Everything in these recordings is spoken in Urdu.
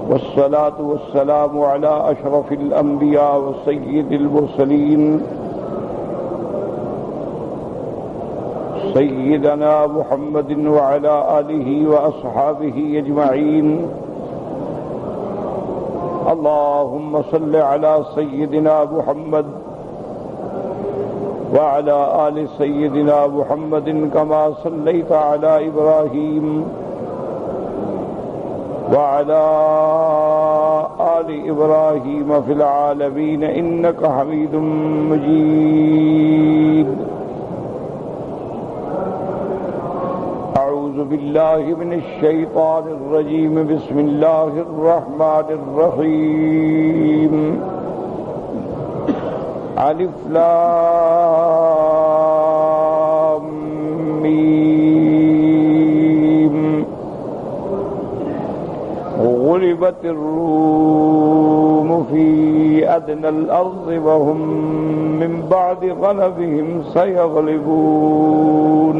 والصلاة والسلام على أشرف الأنبياء وسيد المرسلين سيدنا محمد وعلى آله وأصحابه أجمعين. اللهم صل على سيدنا محمد وعلى آل سيدنا محمد كما صليت على إبراهيم وعلى آل إبراهيم في العالمين إنك حميد مجيد. أعوذ بالله من الشيطان الرجيم. بسم الله الرحمن الرحيم. ألف لام ميم. غلبت الروم في أدنى الأرض وهم من بعد غلبهم سيغلبون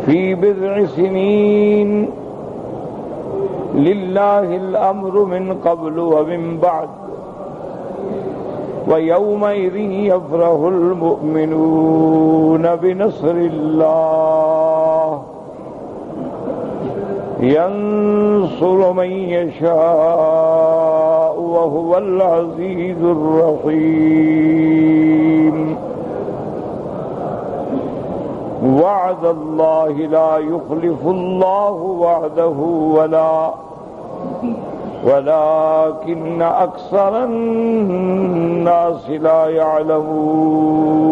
في بضع سنين لله الأمر من قبل ومن بعد ويومئذ يفرح المؤمنون بنصر الله ينصر من يشاء وهو العزيز الرحيم. وعد الله لا يخلف الله وعده ولكن أكثر الناس لا يعلمون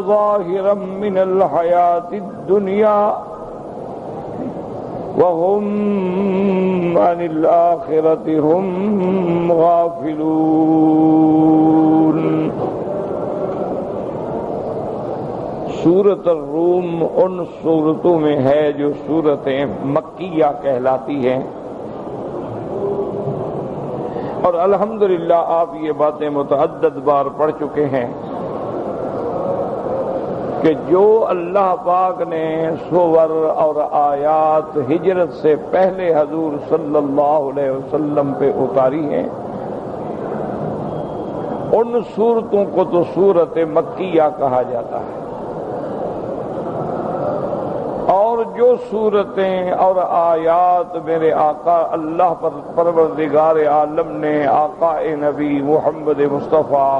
ظاهرا من الحياة الدنيا وهم عن الآخرة هم غافلون. سورۃ الروم ان سورتوں میں ہے جو سورتیں مکیہ کہلاتی ہیں، اور الحمدللہ آپ یہ باتیں متعدد بار پڑھ چکے ہیں کہ جو اللہ پاک نے سور اور آیات ہجرت سے پہلے حضور صلی اللہ علیہ وسلم پہ اتاری ہیں ان سورتوں کو تو سورت مکیہ کہا جاتا ہے، اور جو صورتیں اور آیات میرے آقا اللہ پر پروردگار عالم نے آقا نبی محمد مصطفیٰ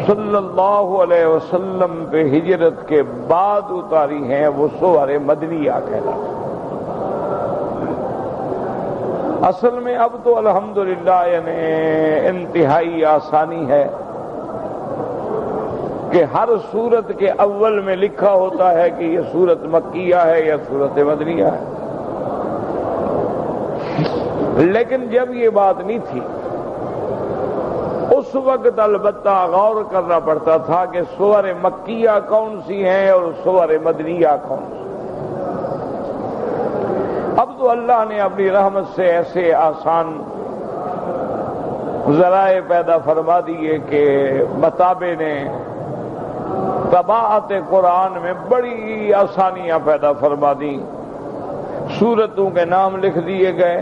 صلی اللہ علیہ وسلم پہ ہجرت کے بعد اتاری ہیں وہ سور مدنیہ کہلاتی ہیں۔ اصل میں اب تو الحمدللہ یعنی انتہائی آسانی ہے کہ ہر سورت کے اول میں لکھا ہوتا ہے کہ یہ سورت مکیہ ہے یا سورت مدنیہ ہے، لیکن جب یہ بات نہیں تھی اس وقت البتہ غور کرنا پڑتا تھا کہ سور مکیہ کون سی ہیں اور سور مدنیہ کون سی۔ اب تو اللہ نے اپنی رحمت سے ایسے آسان ذرائع پیدا فرما دیے کہ مطابع نے طباعت قرآن میں بڑی آسانیاں پیدا فرما دیں۔ سورتوں کے نام لکھ دیے گئے،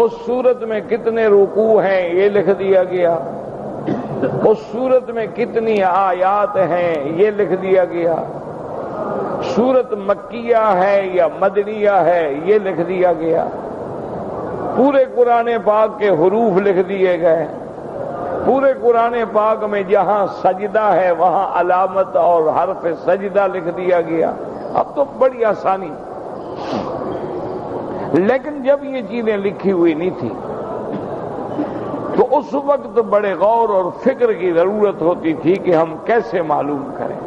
اس سورت میں کتنے رکوع ہیں یہ لکھ دیا گیا، اس سورت میں کتنی آیات ہیں یہ لکھ دیا گیا، سورت مکیہ ہے یا مدنیہ ہے یہ لکھ دیا گیا، پورے قرآن پاک کے حروف لکھ دیے گئے، پورے قرآن پاک میں جہاں سجدہ ہے وہاں علامت اور حرف سجدہ لکھ دیا گیا۔ اب تو بڑی آسانی، لیکن جب یہ چیزیں لکھی ہوئی نہیں تھی تو اس وقت بڑے غور اور فکر کی ضرورت ہوتی تھی کہ ہم کیسے معلوم کریں۔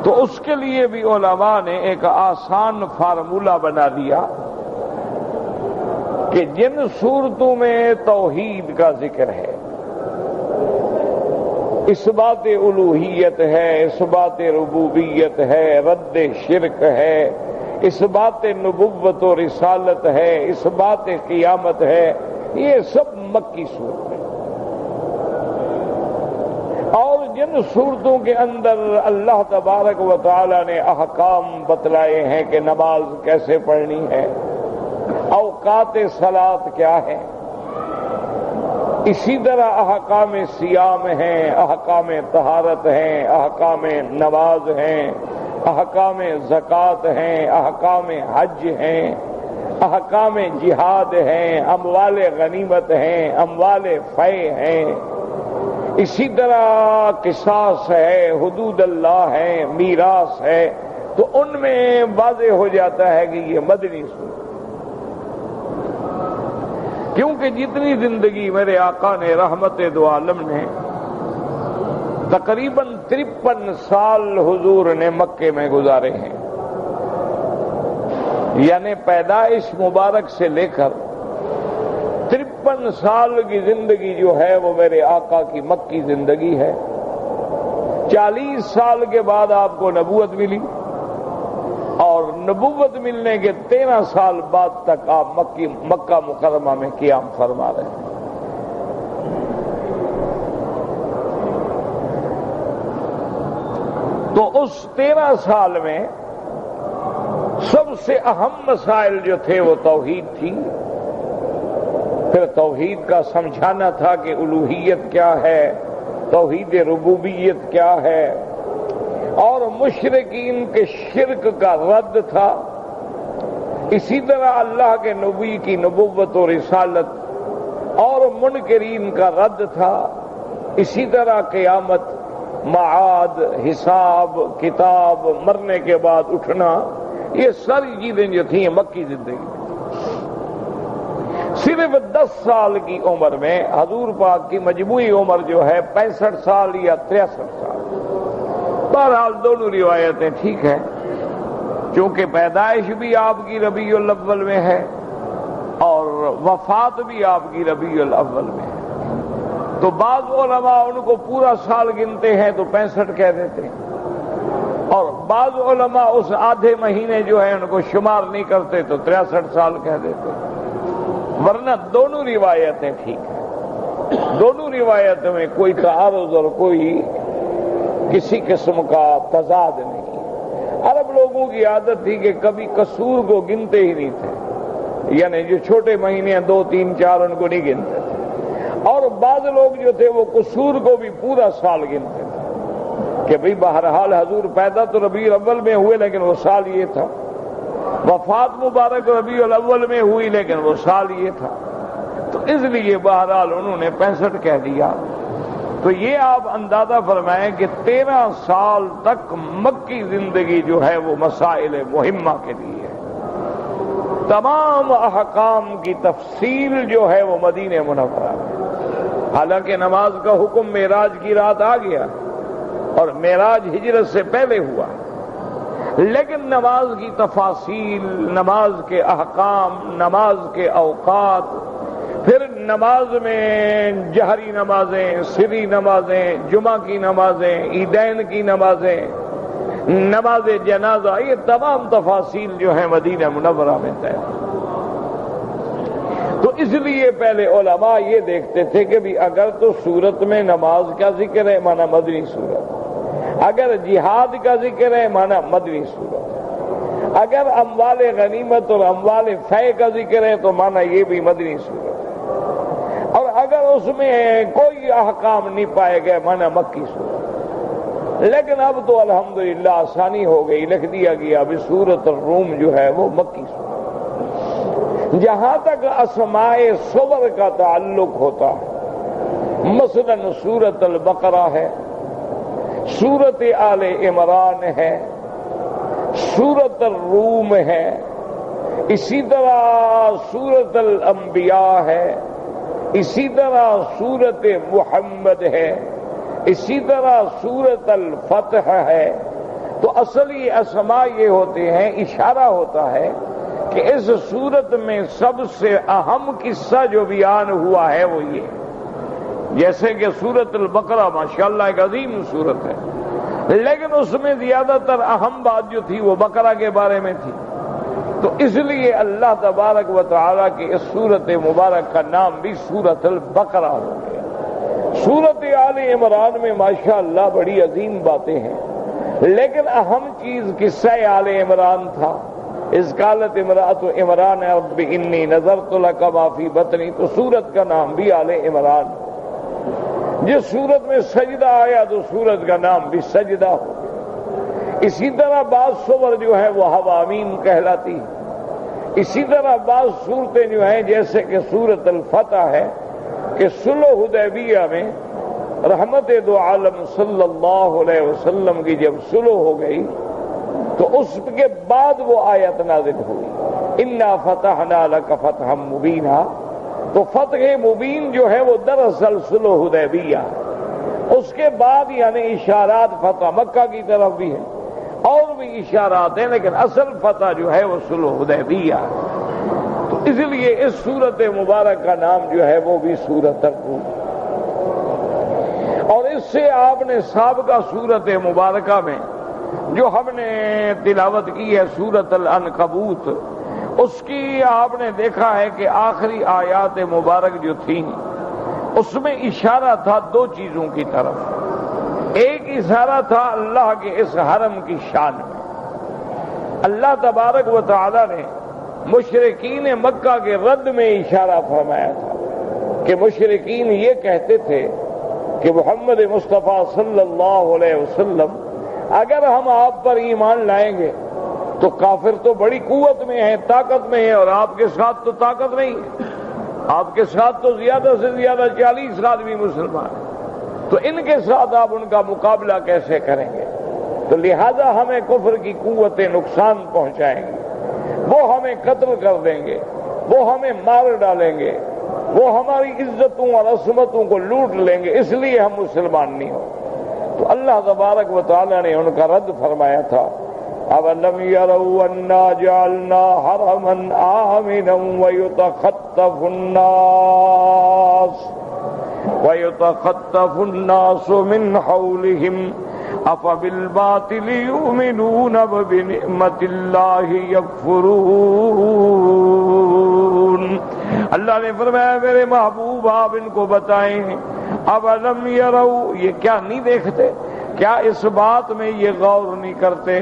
تو اس کے لیے بھی علماء نے ایک آسان فارمولہ بنا دیا کہ جن صورتوں میں توحید کا ذکر ہے، اثبات الوہیت ہے، اثبات ربوبیت ہے، رد شرک ہے، اثبات نبوت و رسالت ہے، اثبات قیامت ہے، یہ سب مکی صورت ہے۔ اور جن صورتوں کے اندر اللہ تبارک و تعالی نے احکام بتلائے ہیں کہ نماز کیسے پڑھنی ہے، اوقات صلاۃ کیا ہے، اسی طرح احکام صیام ہیں، احکام طہارت ہیں، احکام نماز ہیں، احکام زکوٰۃ ہیں، احکام حج ہیں، احکام جہاد ہیں، اموال غنیمت ہیں، اموال فے ہیں، اسی طرح قصاص ہے، حدود اللہ ہے، میراث ہے، تو ان میں واضح ہو جاتا ہے کہ یہ مدنی سورت، کیونکہ جتنی زندگی میرے آقا نے رحمت دو عالم نے تقریباً 53 سال حضور نے مکے میں گزارے ہیں، یعنی پیدائش مبارک سے لے کر 53 سال کی زندگی جو ہے وہ میرے آقا کی مکی زندگی ہے۔ 40 سال کے بعد آپ کو نبوت ملی، اور نبوت ملنے کے 13 سال بعد تک آپ مکہ مکرمہ میں قیام فرما رہے ہیں۔ تو اس 13 سال میں سب سے اہم مسائل جو تھے وہ توحید تھی، پھر توحید کا سمجھانا تھا کہ الوہیت کیا ہے، توحید ربوبیت کیا ہے، اور مشرکین کے شرک کا رد تھا، اسی طرح اللہ کے نبی کی نبوت و رسالت اور منکرین کا رد تھا، اسی طرح قیامت، معاد، حساب کتاب، مرنے کے بعد اٹھنا، یہ ساری چیزیں جو تھیں مکی زندگی میں۔ صرف 10 سال کی عمر میں حضور پاک کی مجموعی عمر جو ہے 65 سال یا 63 سال، بہرحال دونوں روایتیں ٹھیک ہیں، چونکہ پیدائش بھی آپ کی ربیع الاول میں ہے اور وفات بھی آپ کی ربیع الاول میں ہے، تو بعض علماء ان کو پورا سال گنتے ہیں تو 65 کہہ دیتے ہیں، اور بعض علماء اس آدھے مہینے جو ہے ان کو شمار نہیں کرتے تو 63 سال کہہ دیتے ہیں، ورنہ دونوں روایتیں ٹھیک ہیں، دونوں روایتوں میں کوئی تعارض اور کوئی کسی قسم کا تضاد نہیں۔ عرب لوگوں کی عادت تھی کہ کبھی قصور کو گنتے ہی نہیں تھے، یعنی جو چھوٹے مہینے 2 3 4 ان کو نہیں گنتے تھے، اور بعض لوگ جو تھے وہ قصور کو بھی پورا سال گنتے تھے کہ بھئی بہرحال حضور پیدا تو ربیع الاول میں ہوئے لیکن وہ سال یہ تھا، وفات مبارک ربیع الاول میں ہوئی لیکن وہ سال یہ تھا، تو اس لیے بہرحال انہوں نے 65 کہہ دیا۔ تو یہ آپ اندازہ فرمائیں کہ 13 سال تک مکی زندگی جو ہے وہ مسائل مہمہ کے لیے ہے، تمام احکام کی تفصیل جو ہے وہ مدینہ منورہ میں، حالانکہ نماز کا حکم معراج کی رات آ گیا اور معراج ہجرت سے پہلے ہوا، لیکن نماز کی تفاصیل، نماز کے احکام، نماز کے اوقات، پھر نماز میں جہری نمازیں، سری نمازیں، جمعہ کی نمازیں، عیدین کی نمازیں، نماز جنازہ، یہ تمام تفاصیل جو ہیں مدینہ منورہ میں طے۔ تو اس لیے پہلے علماء یہ دیکھتے تھے کہ بھی اگر تو سورت میں نماز کا ذکر ہے مانا مدنی سورت، اگر جہاد کا ذکر ہے مانا مدنی سورت، اگر اموال غنیمت اور اموال فے کا ذکر ہے تو مانا یہ بھی مدنی سورت، اور اگر اس میں کوئی احکام نہیں پائے گئے مانا مکی سورت۔ لیکن اب تو الحمدللہ آسانی ہو گئی، لکھ دیا گیا ابھی سورۃ الروم جو ہے وہ مکی سورت۔ جہاں تک اسماء صور کا تعلق ہوتا ہے، مثلا سورۃ البقرہ ہے، سورۃ آل عمران ہے، سورۃ الروم ہے، اسی طرح سورۃ الانبیاء ہے، اسی طرح سورۃ محمد ہے، اسی طرح سورۃ الفتح ہے۔ تو اصلی اسماء یہ ہوتے ہیں، اشارہ ہوتا ہے کہ اس سورت میں سب سے اہم قصہ جو بیان ہوا ہے وہ یہ ہے، جیسے کہ سورۃ البقرہ ماشاءاللہ ایک عظیم سورت ہے، لیکن اس میں زیادہ تر اہم بات جو تھی وہ بقرہ کے بارے میں تھی، تو اس لیے اللہ تبارک و تعالیٰ کی اس سورت مبارک کا نام بھی سورۃ البقرہ ہو گیا۔ سورت آل عمران میں ماشاءاللہ بڑی عظیم باتیں ہیں، لیکن اہم چیز قصہ آل عمران تھا۔ اذ قالت امرأۃ عمران رب انی نذرت لک ما فی بطنی، تو سورت کا نام بھی آل عمران۔ جس سورت میں سجدہ آیا تو سورت کا نام بھی سجدہ ہو گیا۔ اسی طرح بعض سور جو ہے وہ حوامیم کہلاتی ہیں۔ اسی طرح بعض صورتیں جو ہیں جیسے کہ سورت الفتح ہے کہ صلح حدیبیہ میں رحمت دو عالم صلی اللہ علیہ وسلم کی جب صلح ہو گئی تو اس کے بعد وہ آیت نازل ہوئی، انا فتحنا لک فتحا مبینا۔ تو فتح مبین جو ہے وہ دراصل صلح حدیبیہ، اس کے بعد یعنی اشارات فتح مکہ کی طرف بھی ہیں اور بھی اشارات ہیں، لیکن اصل فتح جو ہے وہ صلح حدیبیہ ہے۔ تو اس لیے اس سورت مبارک کا نام جو ہے وہ بھی سورت الروم، اور اس سے آپ نے سابقہ سورت مبارکہ میں جو ہم نے تلاوت کی ہے سورت العنکبوت، اس کی آپ نے دیکھا ہے کہ آخری آیات مبارک جو تھیں اس میں اشارہ تھا دو چیزوں کی طرف۔ ایک اشارہ تھا اللہ کے اس حرم کی شان میں۔ اللہ تبارک و تعالی نے مشرکین مکہ کے رد میں اشارہ فرمایا تھا کہ مشرکین یہ کہتے تھے کہ محمد مصطفیٰ صلی اللہ علیہ وسلم اگر ہم آپ پر ایمان لائیں گے تو کافر تو بڑی قوت میں ہیں، طاقت میں ہیں، اور آپ کے ساتھ تو طاقت نہیں ہے، آپ کے ساتھ تو زیادہ سے زیادہ 40 آدمی مسلمان ہیں، تو ان کے ساتھ آپ ان کا مقابلہ کیسے کریں گے؟ تو لہذا ہمیں کفر کی قوتیں نقصان پہنچائیں گی، وہ ہمیں قتل کر دیں گے، وہ ہمیں مار ڈالیں گے، وہ ہماری عزتوں اور عصمتوں کو لوٹ لیں گے، اس لیے ہم مسلمان نہیں ہوں۔ تو اللہ تبارک و تعالی نے ان کا رد فرمایا تھا، أَوَلَمْ يَرَوْا أَنَّا جَعَلْنَا حَرَمًا آمِنًا وَيُتَخَطَّفُ النَّاسُ مِنْ حَوْلِهِمْ أَفَبِالْبَاطِلِ يُؤْمِنُونَ وَبِنِعْمَةِ اللَّهِ يَكْفُرُونَ۔ اللہ نے فرمایا میرے محبوب آپ ان کو بتائیں، اولم یروا، یہ کیا نہیں دیکھتے، کیا اس بات میں یہ غور نہیں کرتے،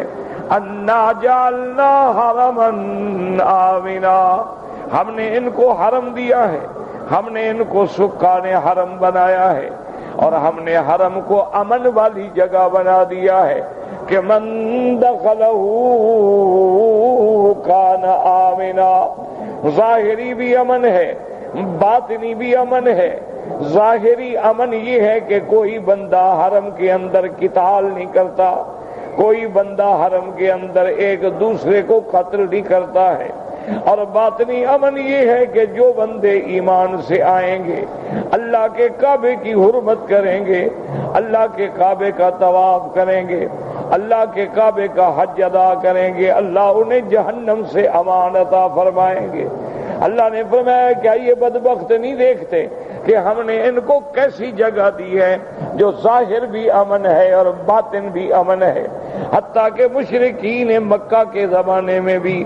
انا جعلنا حرما آمنا، ہم نے ان کو حرم دیا ہے، ہم نے ان کو سکان حرم بنایا ہے، اور ہم نے حرم کو امن والی جگہ بنا دیا ہے کہ من دخلہ کان آمنا، ظاہری بھی امن ہے، باطنی بھی امن ہے۔ ظاہری امن یہ ہے کہ کوئی بندہ حرم کے اندر قتال نہیں کرتا، کوئی بندہ حرم کے اندر ایک دوسرے کو قتل نہیں کرتا ہے، اور باطنی امن یہ ہے کہ جو بندے ایمان سے آئیں گے، اللہ کے کعبے کی حرمت کریں گے، اللہ کے کعبے کا طواف کریں گے، اللہ کے کعبے کا حج ادا کریں گے، اللہ انہیں جہنم سے امان عطا فرمائیں گے۔ اللہ نے فرمایا کیا یہ بدبخت نہیں دیکھتے کہ ہم نے ان کو کیسی جگہ دی ہے جو ظاہر بھی امن ہے اور باطن بھی امن ہے، حتیٰ کہ مشرکین مکہ کے زمانے میں بھی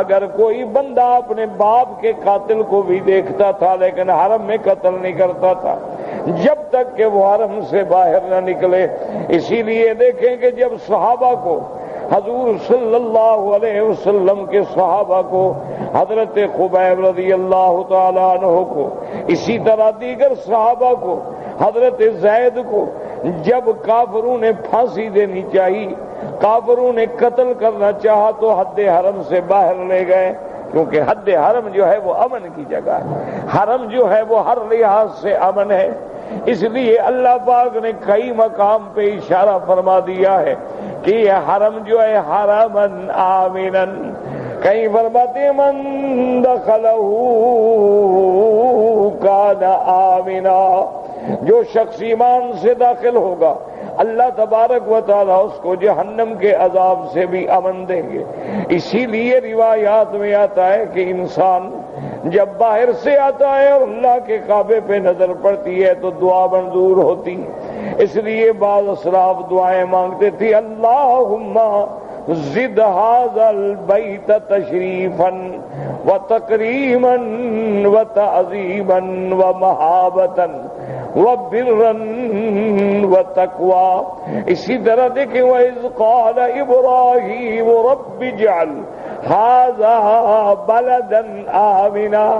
اگر کوئی بندہ اپنے باپ کے قاتل کو بھی دیکھتا تھا لیکن حرم میں قتل نہیں کرتا تھا جب تک کہ وہ حرم سے باہر نہ نکلے۔ اسی لیے دیکھیں کہ جب صحابہ کو حضور صلی اللہ علیہ وسلم کے صحابہ کو، حضرت خبیب رضی اللہ تعالیٰ عنہ کو، اسی طرح دیگر صحابہ کو، حضرت زید کو جب کافروں نے پھانسی دینی چاہی، کافروں نے قتل کرنا چاہا تو حد حرم سے باہر لے گئے، کیونکہ حد حرم جو ہے وہ امن کی جگہ ہے، حرم جو ہے وہ ہر لحاظ سے امن ہے۔ اس لیے اللہ پاک نے کئی مقام پہ اشارہ فرما دیا ہے کہ یہ حرم جو ہے حرمن آمنن، کہیں فرماتے من دخلہ کان آمنا، جو شخص ایمان سے داخل ہوگا اللہ تبارک و تعالیٰ اس کو جہنم کے عذاب سے بھی امن دیں گے۔ اسی لیے روایات میں آتا ہے کہ انسان جب باہر سے آتا ہے اور اللہ کے کعبے پہ نظر پڑتی ہے تو دعا منظور ہوتی، اس لیے بعض اسلاف دعائیں مانگتے تھے، اللہم زد هذا البیت تشریفا وتکریما وتعظیما ومہابتا وبرا وتقوى. اسی طرح دیکھیں وَإِذْ قَالَ إِبْرَاهِيمُ رَبِّ اجْعَلْ هَذَا بَلَدًا آمِنًا.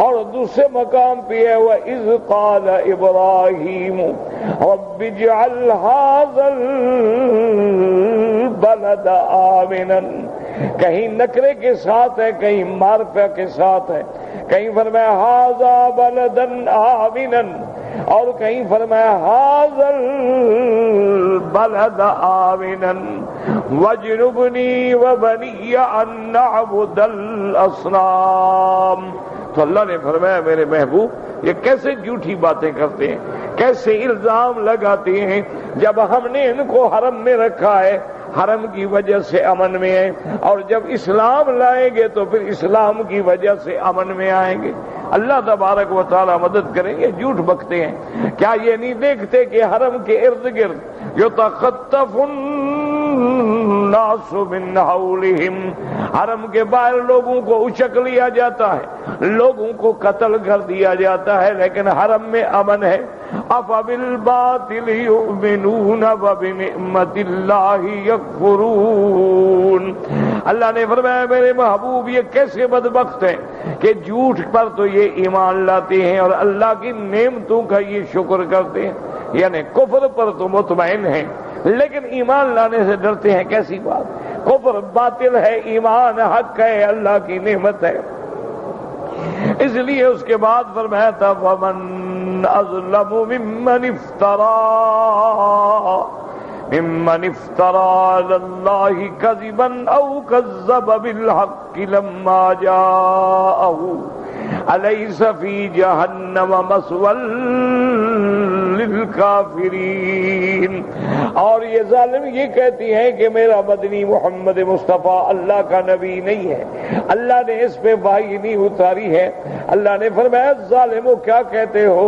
اور دوسرے مقام پہ ہے وَإِذْ قَالَ إِبْرَاهِيمُ رَبِّ اجْعَلْ هَذَا الْبَلَدَ آمِنًا. کہیں نکرے کے ساتھ ہے، کہیں معرفہ کے ساتھ ہے. کہیں فرمایا هَذَا بَلَدًا آمِنًا اور کہیں فرمایا هَذَا الْبَلَدَ آمِنًا وَاجْنُبْنِي وَبَنِيَّ أَن نَّعْبُدَ الْأَصْنَامَ. تو اللہ نے فرمایا میرے محبوب یہ کیسے جھوٹی باتیں کرتے ہیں، کیسے الزام لگاتے ہیں. جب ہم نے ان کو حرم میں رکھا ہے، حرم کی وجہ سے امن میں ہیں، اور جب اسلام لائیں گے تو پھر اسلام کی وجہ سے امن میں آئیں گے. اللہ تبارک و تعالی مدد کریں گے. جھوٹ بکتے ہیں. کیا یہ نہیں دیکھتے کہ حرم کے ارد گرد یتخطف الناس من حولہم، حرم کے باہر لوگوں کو اچک لیا جاتا ہے، لوگوں کو قتل کر دیا جاتا ہے، لیکن حرم میں امن ہے. افبالباطل یؤمنون وبنعمت اللہ یکفرون. اللہ نے فرمایا میرے محبوب یہ کیسے بدبخت ہیں کہ جھوٹ پر تو یہ ایمان لاتے ہیں اور اللہ کی نعمتوں کا یہ شکر کرتے ہیں. یعنی کفر پر تو مطمئن ہیں لیکن ایمان لانے سے ڈرتے ہیں. کیسی بات، کفر باطل ہے، ایمان حق ہے، اللہ کی نعمت ہے. اس لیے اس کے بعد فرمایا تھا وَمَنْ أَظْلَمُ مِمَّنِ افْتَرَى عَلَى اللَّهِ كَذِبًا أَوْ كَذَّبَ بِالْحَقِّ لَمَّا جَاءَهُ أَلَيْسَ فِي جَهَنَّمَ مَثْوًى لِلْكَافِرِينَ. اور یہ ظالم یہ کہتی ہیں کہ میرا مدنی محمد مصطفیٰ اللہ کا نبی نہیں ہے، اللہ نے اس پہ وحی نہیں اتاری ہے. اللہ نے فرمایا ظالموں کیا کہتے ہو،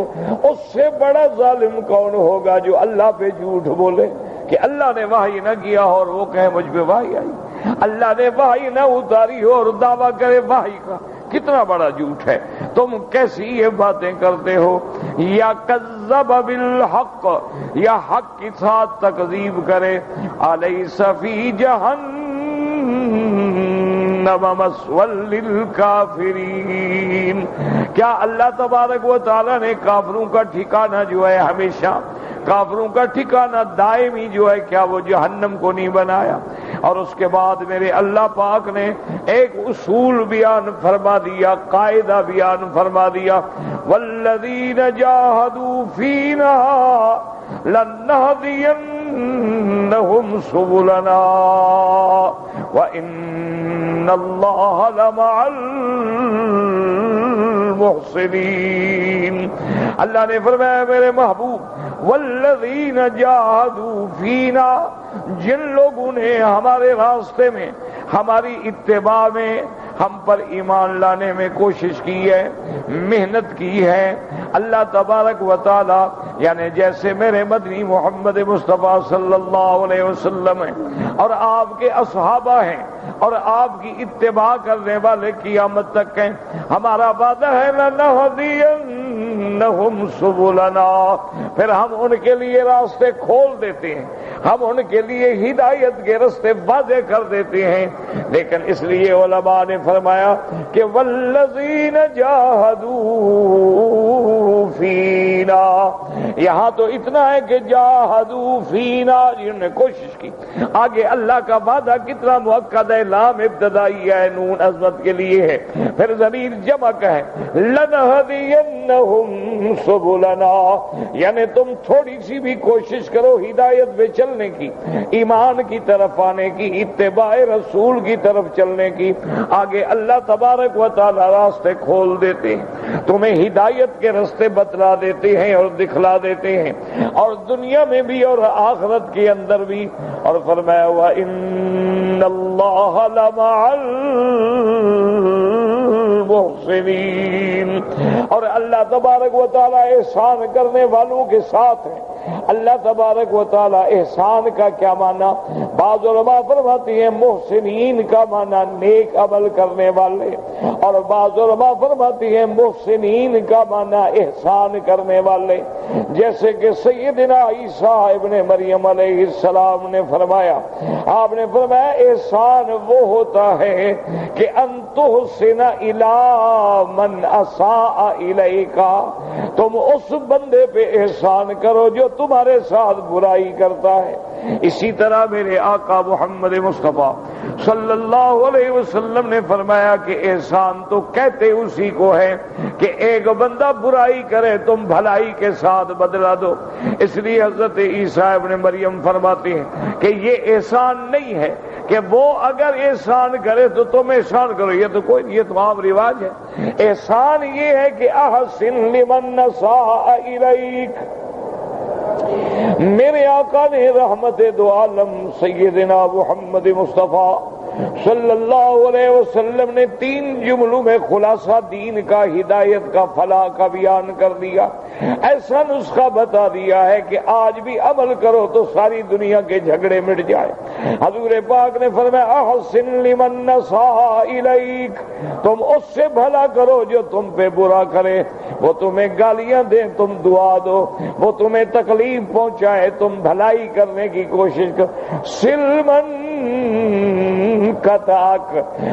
اس سے بڑا ظالم کون ہوگا جو اللہ پہ جھوٹ بولے کہ اللہ نے وحی نہ کیا ہو اور وہ کہے مجھ پہ وحی آئی. اللہ نے وحی نہ اتاری ہو اور دعویٰ کرے وحی کا. کتنا بڑا جھوٹ ہے. تم کیسی یہ باتیں کرتے ہو. یا کذب بالحق، یا حق کے ساتھ تکذیب کرے. الیس فی جہنم مثوی للکافرین. کیا اللہ تبارک و تعالی نے کافروں کا ٹھکانہ جو ہے ہمیشہ، کافروں کا ٹھکانہ دائمی جو ہے، کیا وہ جہنم کو نہیں بنایا؟ اور اس کے بعد میرے اللہ پاک نے ایک اصول بیان فرما دیا، قاعدہ بیان فرما دیا والذین جاہدوا فینا لنہدینہم سبلنا وإن اللہ لمع المحسنین. اللہ نے فرمایا میرے محبوب والذین جاہدوا فینا، جن لوگوں نے ہمارے راستے میں، ہماری اتباع میں، ہم پر ایمان لانے میں کوشش کی ہے، محنت کی ہے. اللہ تبارک و تعالی یعنی جیسے میرے مدنی محمد مصطفیٰ صلی اللہ علیہ وسلم ہیں اور آپ کے اصحابہ ہیں اور آپ کی اتباع کرنے والے قیامت تک ہیں. ہمارا وعدہ ہے لَنَهْدِيَنَّهُمْ سُبُلَنَا، پھر ہم ان کے لیے راستے کھول دیتے ہیں، ہم ان کے لیے ہدایت کے راستے واضح کر دیتے ہیں. لیکن اس لیے علماء نے فرمایا کہ والذین جاہدوا فینا، یہاں تو اتنا ہے کہ جاہدوا فینا، جنہوں نے کوشش کی. آگے اللہ کا وعدہ کتنا مؤکد ہے، لام ابتدائی ہے، نون عظمت کے لیے ہے، پھر ضمیر جمع کا ہے. لنہدینہم سبلنا، یعنی تم تھوڑی سی بھی کوشش کرو ہدایت پہ چلنے کی، ایمان کی طرف آنے کی، اتباع رسول کی طرف چلنے کی، آگے اللہ تبارک و تعالی راستے کھول دیتے ہیں، تمہیں ہدایت کے راستے بتلا دیتے ہیں اور دکھلا دیتے ہیں، اور دنیا میں بھی اور آخرت کے اندر بھی. اور فرمایا وَإِنَّ اللَّهَ لَمَعَ الْمُحْسِنِينَ، اور اللہ تبارک و تعالی احسان کرنے والوں کے ساتھ ہیں. اللہ تبارک و تعالی احسان کا کیا معنی؟ بعض علماء فرماتی ہیں محسنین کا معنی نیک عمل کرنے والے، اور بعض علماء فرماتی ہیں محسنین کا معنی احسان کرنے والے، جیسے کہ سیدنا عیسیٰ ابن مریم علیہ السلام نے فرمایا، آپ نے فرمایا احسان وہ ہوتا ہے کہ ان تحسن الی من اساء الیک، تم اس بندے پہ احسان کرو جو تمہارے ساتھ برائی کرتا ہے۔ اسی طرح میرے آقا محمد مصطفیٰ صلی اللہ علیہ وسلم نے فرمایا کہ احسان تو کہتے اسی کو ہے کہ ایک بندہ برائی کرے تم بھلائی کے ساتھ بدلہ دو۔ اس لیے حضرت عیسیٰ ابن مریم فرماتے ہیں کہ یہ احسان نہیں ہے کہ وہ اگر احسان کرے تو تم احسان کرو، یہ تو عام رواج ہے۔ احسان یہ ہے کہ احسن لمن اساء الیک۔ میرے آقا نے رحمت دو عالم سیدنا محمد مصطفیٰ صلی اللہ علیہ وسلم نے 3 جملوں میں خلاصہ دین کا، ہدایت کا، فلاح کا بیان کر دیا۔ ایسا نسخہ بتا دیا ہے کہ آج بھی عمل کرو تو ساری دنیا کے جھگڑے مٹ جائے۔ حضور پاک نے فرمایا احسن لمن اساء الیک، تم اس سے بھلا کرو جو تم پہ برا کرے، وہ تمہیں گالیاں دے تم دعا دو، وہ تمہیں تکلیف پہنچائے تم بھلائی کرنے کی کوشش کرو۔ سلمن قطعک،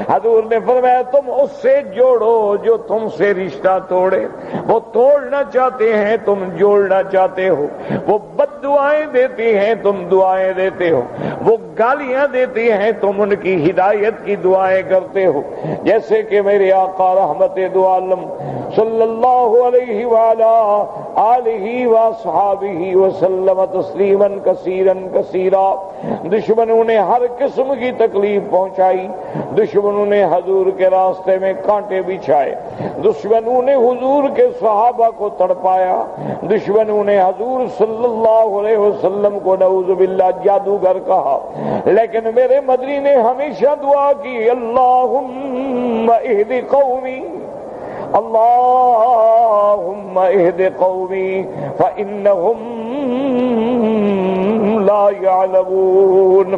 حضور نے فرمایا تم اس سے جوڑو جو تم سے رشتہ توڑے، وہ توڑنا چاہتے ہیں تم جوڑنا چاہتے ہو، وہ بد دعائیں دیتی ہیں تم دعائیں دیتے ہو، وہ گالیاں دیتی ہیں تم ان کی ہدایت کی دعائیں کرتے ہو۔ جیسے کہ میرے آقا رحمت دو عالم صلی اللہ علیہ وآلہ آلہ واصحابہ وسلم تسلیما کثیرا کثیرا، دشمنوں نے ہر قسم کی تکلیف پہنچائی، دشمنوں نے حضور کے راستے میں کانٹے بچھائے، دشمنوں نے حضور کے صحابہ کو تڑپایا، دشمنوں نے حضور صلی اللہ علیہ وسلم کو نعوذ باللہ جادوگر کہا، لیکن میرے مدنی نے ہمیشہ دعا کی اللہم اہد قومی، اللہم اہد قومی فإنہم لا یعلمون،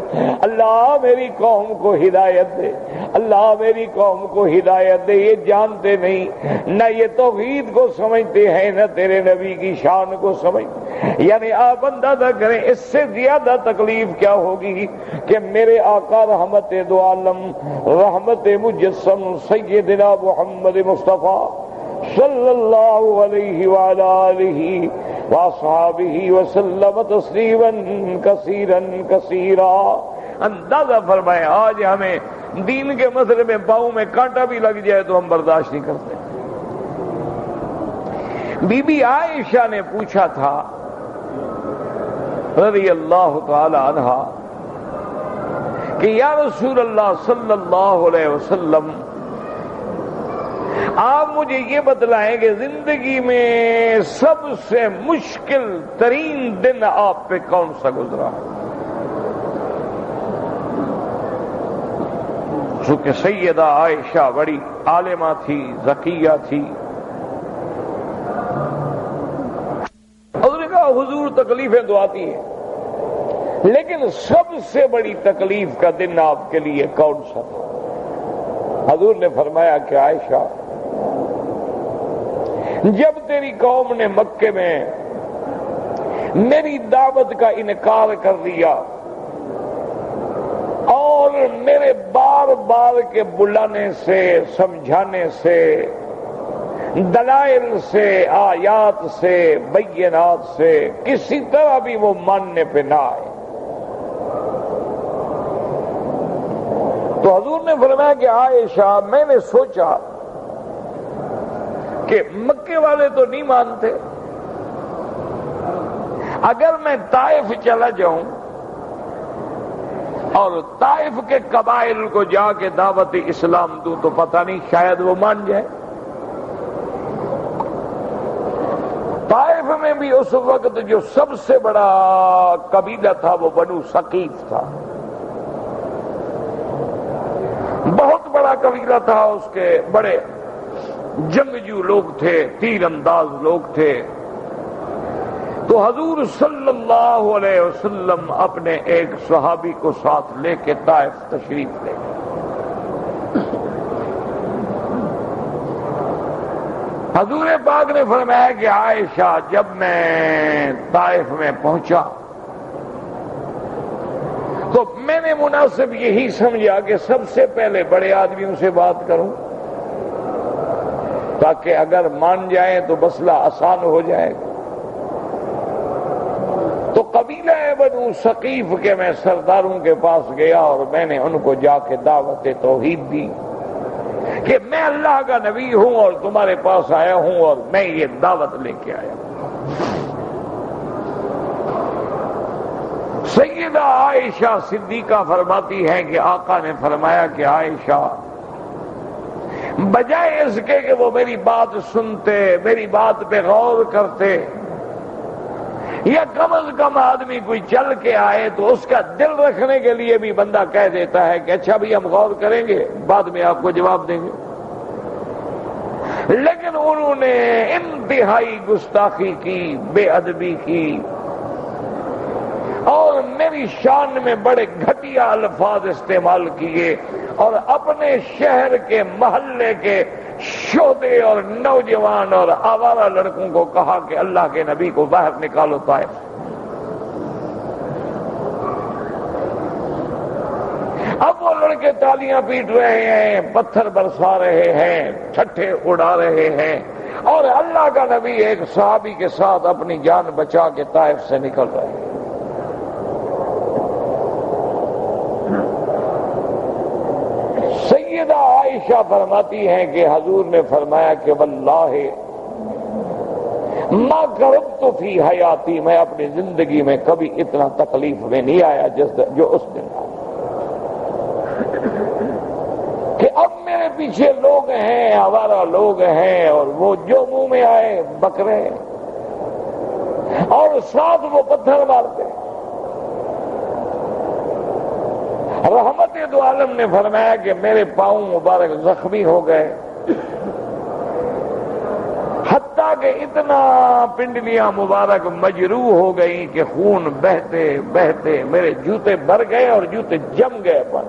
اللہ میری قوم کو ہدایت دے، اللہ میری قوم کو ہدایت دے، یہ جانتے نہیں، نہ یہ توحید کو سمجھتے ہیں نہ تیرے نبی کی شان کو سمجھتے۔ یعنی آپ اندازہ کریں اس سے زیادہ تکلیف کیا ہوگی کہ میرے آقا رحمت دو عالم رحمت مجسم سیدنا محمد مصطفیٰ صلی اللہ علیہ وآلہ آلہ واصحابہ وسلم تسلیما کثیرا کثیرا۔ اندازہ فرمائے آج ہمیں دین کے مسئلے میں پاؤں میں کانٹا بھی لگ جائے تو ہم برداشت نہیں کرتے۔ بی بی عائشہ نے پوچھا تھا رضی اللہ تعالی عنہا کہ یا رسول اللہ صلی اللہ علیہ وسلم آپ مجھے یہ بتلائیں کہ زندگی میں سب سے مشکل ترین دن آپ پہ کون سا گزرا؟ چونکہ سیدہ عائشہ بڑی عالمہ تھی، ذکیہ تھی، حضور نے کہا حضور تکلیفیں تو آتی ہیں لیکن سب سے بڑی تکلیف کا دن آپ کے لیے کون سا تھا؟ حضور نے فرمایا کہ عائشہ جب تیری قوم نے مکے میں میری دعوت کا انکار کر دیا اور میرے بار بار کے بلانے سے، سمجھانے سے، دلائل سے، آیات سے، بینات سے کسی طرح بھی وہ ماننے پہ نہ آئے، تو حضور نے فرمایا کہ عائشہ میں نے سوچا کہ مکے والے تو نہیں مانتے، اگر میں طائف چلا جاؤں اور طائف کے قبائل کو جا کے دعوت اسلام دوں تو پتہ نہیں شاید وہ مان جائے۔ طائف میں بھی اس وقت جو سب سے بڑا قبیلہ تھا وہ بنو ثقیف تھا، بہت بڑا قبیلہ تھا، اس کے بڑے جنگجو لوگ تھے، تیر انداز لوگ تھے، تو حضور صلی اللہ علیہ وسلم اپنے ایک صحابی کو ساتھ لے کے طائف تشریف لے گئے۔ حضور پاک نے فرمایا کہ عائشہ، جب میں طائف میں پہنچا تو میں نے مناسب یہی سمجھا کہ سب سے پہلے بڑے آدمیوں سے بات کروں تاکہ اگر مان جائیں تو مسئلہ آسان ہو جائے گا۔ تو قبیلہ بنو ثقیف کے میں سرداروں کے پاس گیا اور میں نے ان کو جا کے دعوت توحید دی کہ میں اللہ کا نبی ہوں اور تمہارے پاس آیا ہوں اور میں یہ دعوت لے کے آیا ہوں۔ سیدہ عائشہ صدیقہ فرماتی ہیں کہ آقا نے فرمایا کہ عائشہ، بجائے اس کے کہ وہ میری بات سنتے، میری بات پہ غور کرتے، یا کم از کم آدمی کوئی چل کے آئے تو اس کا دل رکھنے کے لیے بھی بندہ کہہ دیتا ہے کہ اچھا بھی ہم غور کریں گے، بعد میں آپ کو جواب دیں گے، لیکن انہوں نے انتہائی گستاخی کی، بے ادبی کی اور میری شان میں بڑے گھٹیا الفاظ استعمال کیے اور اپنے شہر کے محلے کے شودے اور نوجوان اور آوارہ لڑکوں کو کہا کہ اللہ کے نبی کو باہر نکالو طائف۔ اب وہ لڑکے تالیاں پیٹ رہے ہیں، پتھر برسا رہے ہیں، ٹھٹھے اڑا رہے ہیں، اور اللہ کا نبی ایک صحابی کے ساتھ اپنی جان بچا کے طائف سے نکل رہے ہیں۔ سیدہ عائشہ فرماتی ہیں کہ حضور نے فرمایا کہ واللہ ما کربت فی حیاتی، میں اپنی زندگی میں کبھی اتنا تکلیف میں نہیں آیا جو اس دن آیا، کہ اب میرے پیچھے لوگ ہیں، ہمارا لوگ ہیں، اور وہ جو منہ میں آئے بکرے اور ساتھ وہ پتھر مارتے۔ رحمت دو عالم نے فرمایا کہ میرے پاؤں مبارک زخمی ہو گئے، حتیٰ کہ اتنا پنڈلیاں مبارک مجروح ہو گئی کہ خون بہتے بہتے میرے جوتے بھر گئے اور جوتے جم گئے پر۔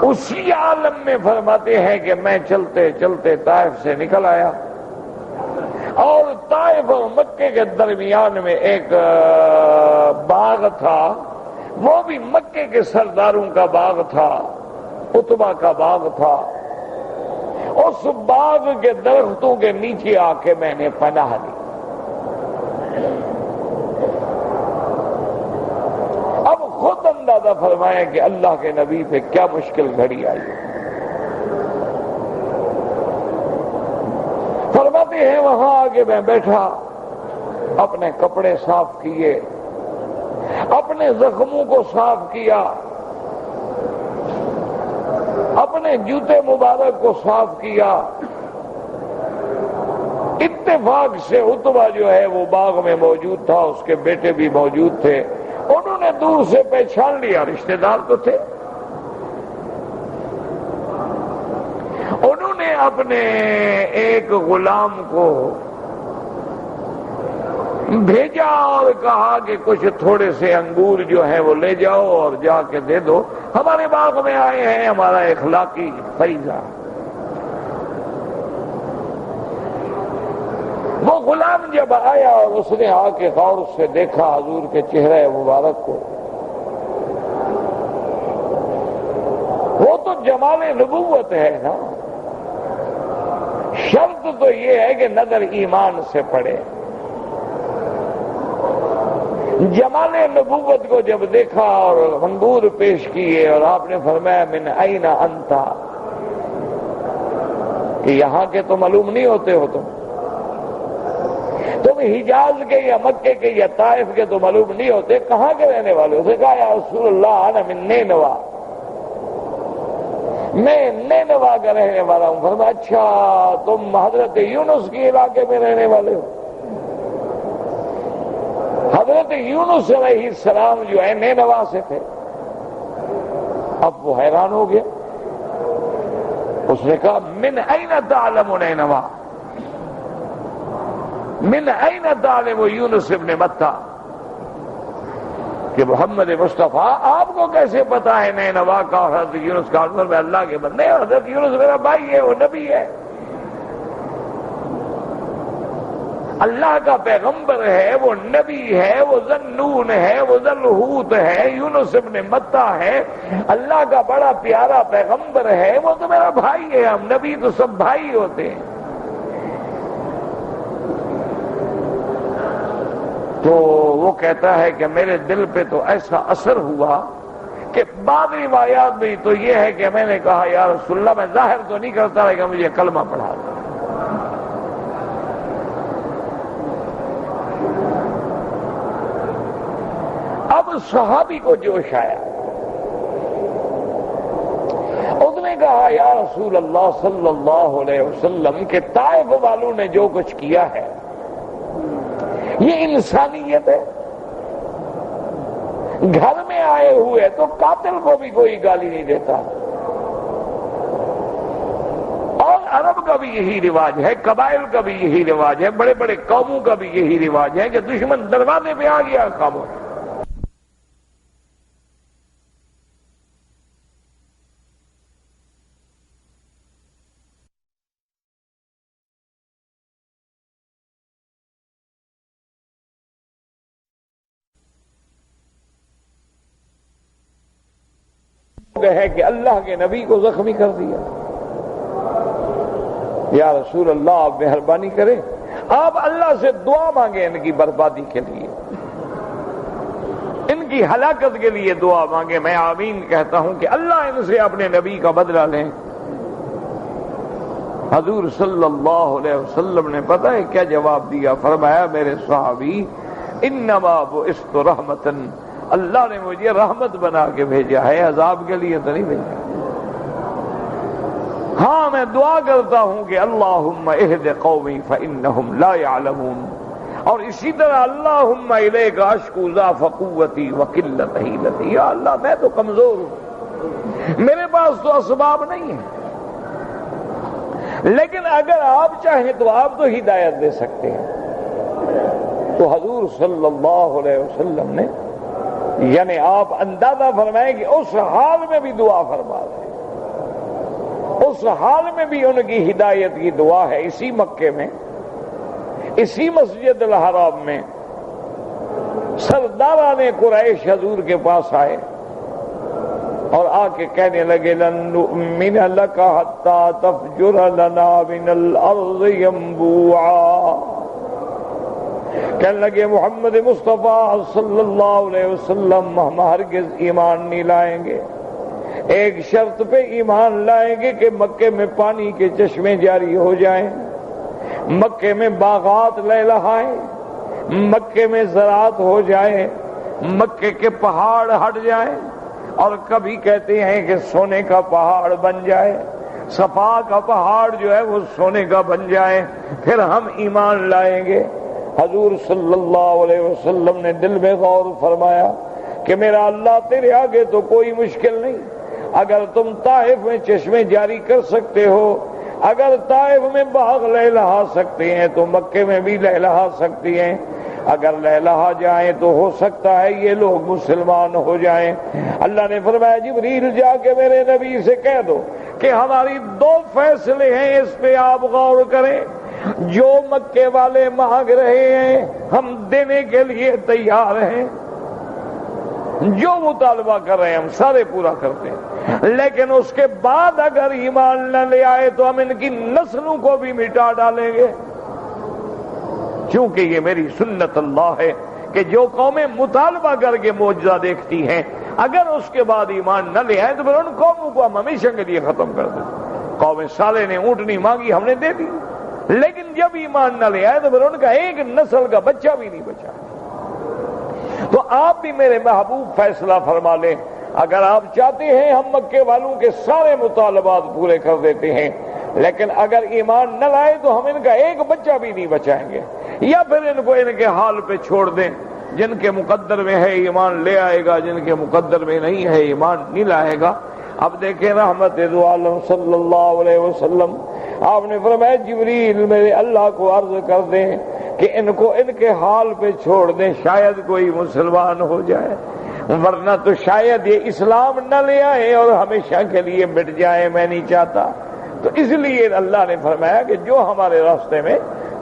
اسی عالم میں فرماتے ہیں کہ میں چلتے چلتے طائف سے نکل آیا، اور طائف اور مکے کے درمیان میں ایک باغ تھا، وہ بھی مکے کے سرداروں کا باغ تھا، عتبہ کا باغ تھا۔ اس باغ کے درختوں کے نیچے آ کے میں نے پناہ لی۔ اب خود اندازہ فرمائیں کہ اللہ کے نبی پہ کیا مشکل گھڑی آئی۔ فرماتے ہیں وہاں آگے میں بیٹھا، اپنے کپڑے صاف کیے، اپنے زخموں کو صاف کیا، اپنے جوتے مبارک کو صاف کیا۔ اتفاق سے عتبہ جو ہے وہ باغ میں موجود تھا، اس کے بیٹے بھی موجود تھے، انہوں نے دور سے پہچان لیا، رشتہ دار تو تھے۔ انہوں نے اپنے ایک غلام کو بھیجا اور کہا کہ کچھ تھوڑے سے انگور جو ہیں وہ لے جاؤ اور جا کے دے دو، ہمارے باغ میں آئے ہیں، ہمارا اخلاقی فریضہ۔ وہ غلام جب آیا اور اس نے آ کے غور سے دیکھا حضور کے چہرے مبارک کو، وہ تو جمال نبوت ہے نا، شرط تو یہ ہے کہ نظر ایمان سے پڑے۔ جمال نبوت کو جب دیکھا اور انگور پیش کیے اور آپ نے فرمایا من این انت، کہ یہاں کے تو معلوم نہیں ہوتے ہو، تم حجاز کے یا مکے کے یا طائف کے تو معلوم نہیں ہوتے، کہاں کے رہنے والے؟ اسے کہا یا رسول اللہ انا من نینوا، میں نینوا کا رہنے والا ہوں۔ فرمایا اچھا تم حضرت یونس کے علاقے میں رہنے والے ہو؟ حضرت یونس علیہ السلام جو ہے نینوا سے تھے۔ اب وہ حیران ہو گیا، اس نے کہا من این تعلم نینوا، من این تعلم یونس ابن متى، کہ محمد مصطفیٰ آپ کو کیسے پتا ہے نینوا کا اور حضرت یونس کا؟ میں اللہ کے بندے، حضرت یونس میرا بھائی ہے، وہ نبی ہے، اللہ کا پیغمبر ہے، وہ نبی ہے، وہ ذنون ہے، وہ ذوالحوت ہے، یونس ابن متى ہے، اللہ کا بڑا پیارا پیغمبر ہے، وہ تو میرا بھائی ہے، ہم نبی تو سب بھائی ہوتے ہیں۔ تو وہ کہتا ہے کہ میرے دل پہ تو ایسا اثر ہوا کہ بعض روایات میں تو یہ ہے کہ میں نے کہا یا رسول اللہ، میں ظاہر تو نہیں کرتا کہ مجھے کلمہ پڑھا دو۔ اب صحابی کو جوش آیا، اس نے کہا یا رسول اللہ صلی اللہ علیہ وسلم کہ طائف والوں نے جو کچھ کیا ہے یہ انسانیت ہے؟ گھر میں آئے ہوئے تو قاتل کو بھی کوئی گالی نہیں دیتا، اور عرب کا بھی یہی رواج ہے، قبائل کا بھی یہی رواج ہے، بڑے بڑے قوموں کا بھی یہی رواج ہے کہ دشمن دروازے پہ آ گیا خاموش۔ ہے کہ اللہ کے نبی کو زخمی کر دیا۔ یا رسول اللہ آپ مہربانی کریں، آپ اللہ سے دعا مانگیں ان کی بربادی کے لیے، ان کی ہلاکت کے لیے دعا مانگیں۔ میں آمین کہتا ہوں کہ اللہ ان سے اپنے نبی کا بدلہ لیں۔ حضور صلی اللہ علیہ وسلم نے پتہ ہے کیا جواب دیا؟ فرمایا میرے صحابی انما بعثت رحمتا، اللہ نے مجھے رحمت بنا کے بھیجا ہے، عذاب کے لیے تو نہیں بھیجا۔ ہاں میں دعا کرتا ہوں کہ اللہم اہد قومی فانہم لا یعلمون، اور اسی طرح اللہم الیک اشکو ضعف قوتی وقلت حیلتی، یا اللہ میں تو کمزور ہوں، میرے پاس تو اسباب نہیں ہیں، لیکن اگر آپ چاہیں تو آپ تو ہدایت دے سکتے ہیں۔ تو حضور صلی اللہ علیہ وسلم نے یعنی آپ اندازہ فرمائیں کہ اس حال میں بھی دعا فرما رہے ہیں، اس حال میں بھی ان کی ہدایت کی دعا ہے۔ اسی مکے میں، اسی مسجد الحرام میں سرداران قریش حضور کے پاس آئے اور آ کے کہنے لگے لن نؤمن لک حتی تفجر لنا من الارض ینبوعا، کہنے لگے محمد مصطفیٰ صلی اللہ علیہ وسلم ہم ہرگز ایمان نہیں لائیں گے، ایک شرط پہ ایمان لائیں گے کہ مکے میں پانی کے چشمے جاری ہو جائیں، مکے میں باغات لہلہائیں، مکے میں زراعت ہو جائے، مکے کے پہاڑ ہٹ جائیں، اور کبھی کہتے ہیں کہ سونے کا پہاڑ بن جائے، صفا کا پہاڑ جو ہے وہ سونے کا بن جائے، پھر ہم ایمان لائیں گے۔ حضور صلی اللہ علیہ وسلم نے دل میں غور فرمایا کہ میرا اللہ تیرے آگے تو کوئی مشکل نہیں، اگر تم طائف میں چشمے جاری کر سکتے ہو، اگر طائف میں باغ لہلہا سکتے ہیں تو مکے میں بھی لہلہا سکتی ہیں، اگر لہلہا جائیں تو ہو سکتا ہے یہ لوگ مسلمان ہو جائیں۔ اللہ نے فرمایا جبریل جا کے میرے نبی سے کہہ دو کہ ہماری دو فیصلے ہیں، اس پہ آپ غور کریں، جو مکے والے مانگ رہے ہیں ہم دینے کے لیے تیار ہیں، جو مطالبہ کر رہے ہیں ہم سارے پورا کرتے ہیں، لیکن اس کے بعد اگر ایمان نہ لے آئے تو ہم ان کی نسلوں کو بھی مٹا ڈالیں گے، کیونکہ یہ میری سنت اللہ ہے کہ جو قومیں مطالبہ کر کے معجزہ دیکھتی ہیں اگر اس کے بعد ایمان نہ لے آئے تو پھر ان قوموں کو ہم ہمیشہ کے لیے ختم کر دیں۔ قوم صالح نے اونٹنی مانگی، ہم نے دے دی، لیکن جب ایمان نہ لے آئے تو پھر ان کا ایک نسل کا بچہ بھی نہیں بچا۔ تو آپ بھی میرے محبوب فیصلہ فرما لیں، اگر آپ چاہتے ہیں ہم مکے والوں کے سارے مطالبات پورے کر دیتے ہیں، لیکن اگر ایمان نہ لائے تو ہم ان کا ایک بچہ بھی نہیں بچائیں گے، یا پھر ان کو ان کے حال پہ چھوڑ دیں، جن کے مقدر میں ہے ایمان لے آئے گا، جن کے مقدر میں نہیں ہے ایمان نہیں لائے گا۔ اب دیکھیں رحمت دو عالم صلی اللہ علیہ وسلم، آپ نے فرمایا جبریل میرے اللہ کو عرض کر دیں کہ ان کو ان کے حال پہ چھوڑ دیں، شاید کوئی مسلمان ہو جائے، ورنہ تو شاید یہ اسلام نہ لے آئے اور ہمیشہ کے لیے مٹ جائے، میں نہیں چاہتا۔ تو اس لیے اللہ نے فرمایا کہ جو ہمارے راستے میں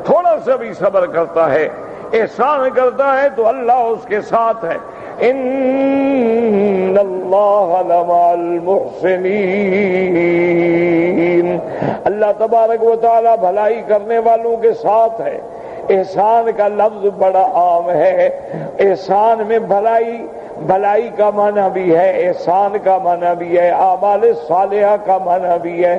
تھوڑا سا بھی صبر کرتا ہے، احسان کرتا ہے، تو اللہ اس کے ساتھ ہے۔ ان اللہ لمع المحسنین، اللہ تبارک و تعالی بھلائی کرنے والوں کے ساتھ ہے۔ احسان کا لفظ بڑا عام ہے، احسان میں بھلائی کا معنی بھی ہے، احسان کا معنی بھی ہے، اعمال صالحہ کا معنی بھی ہے۔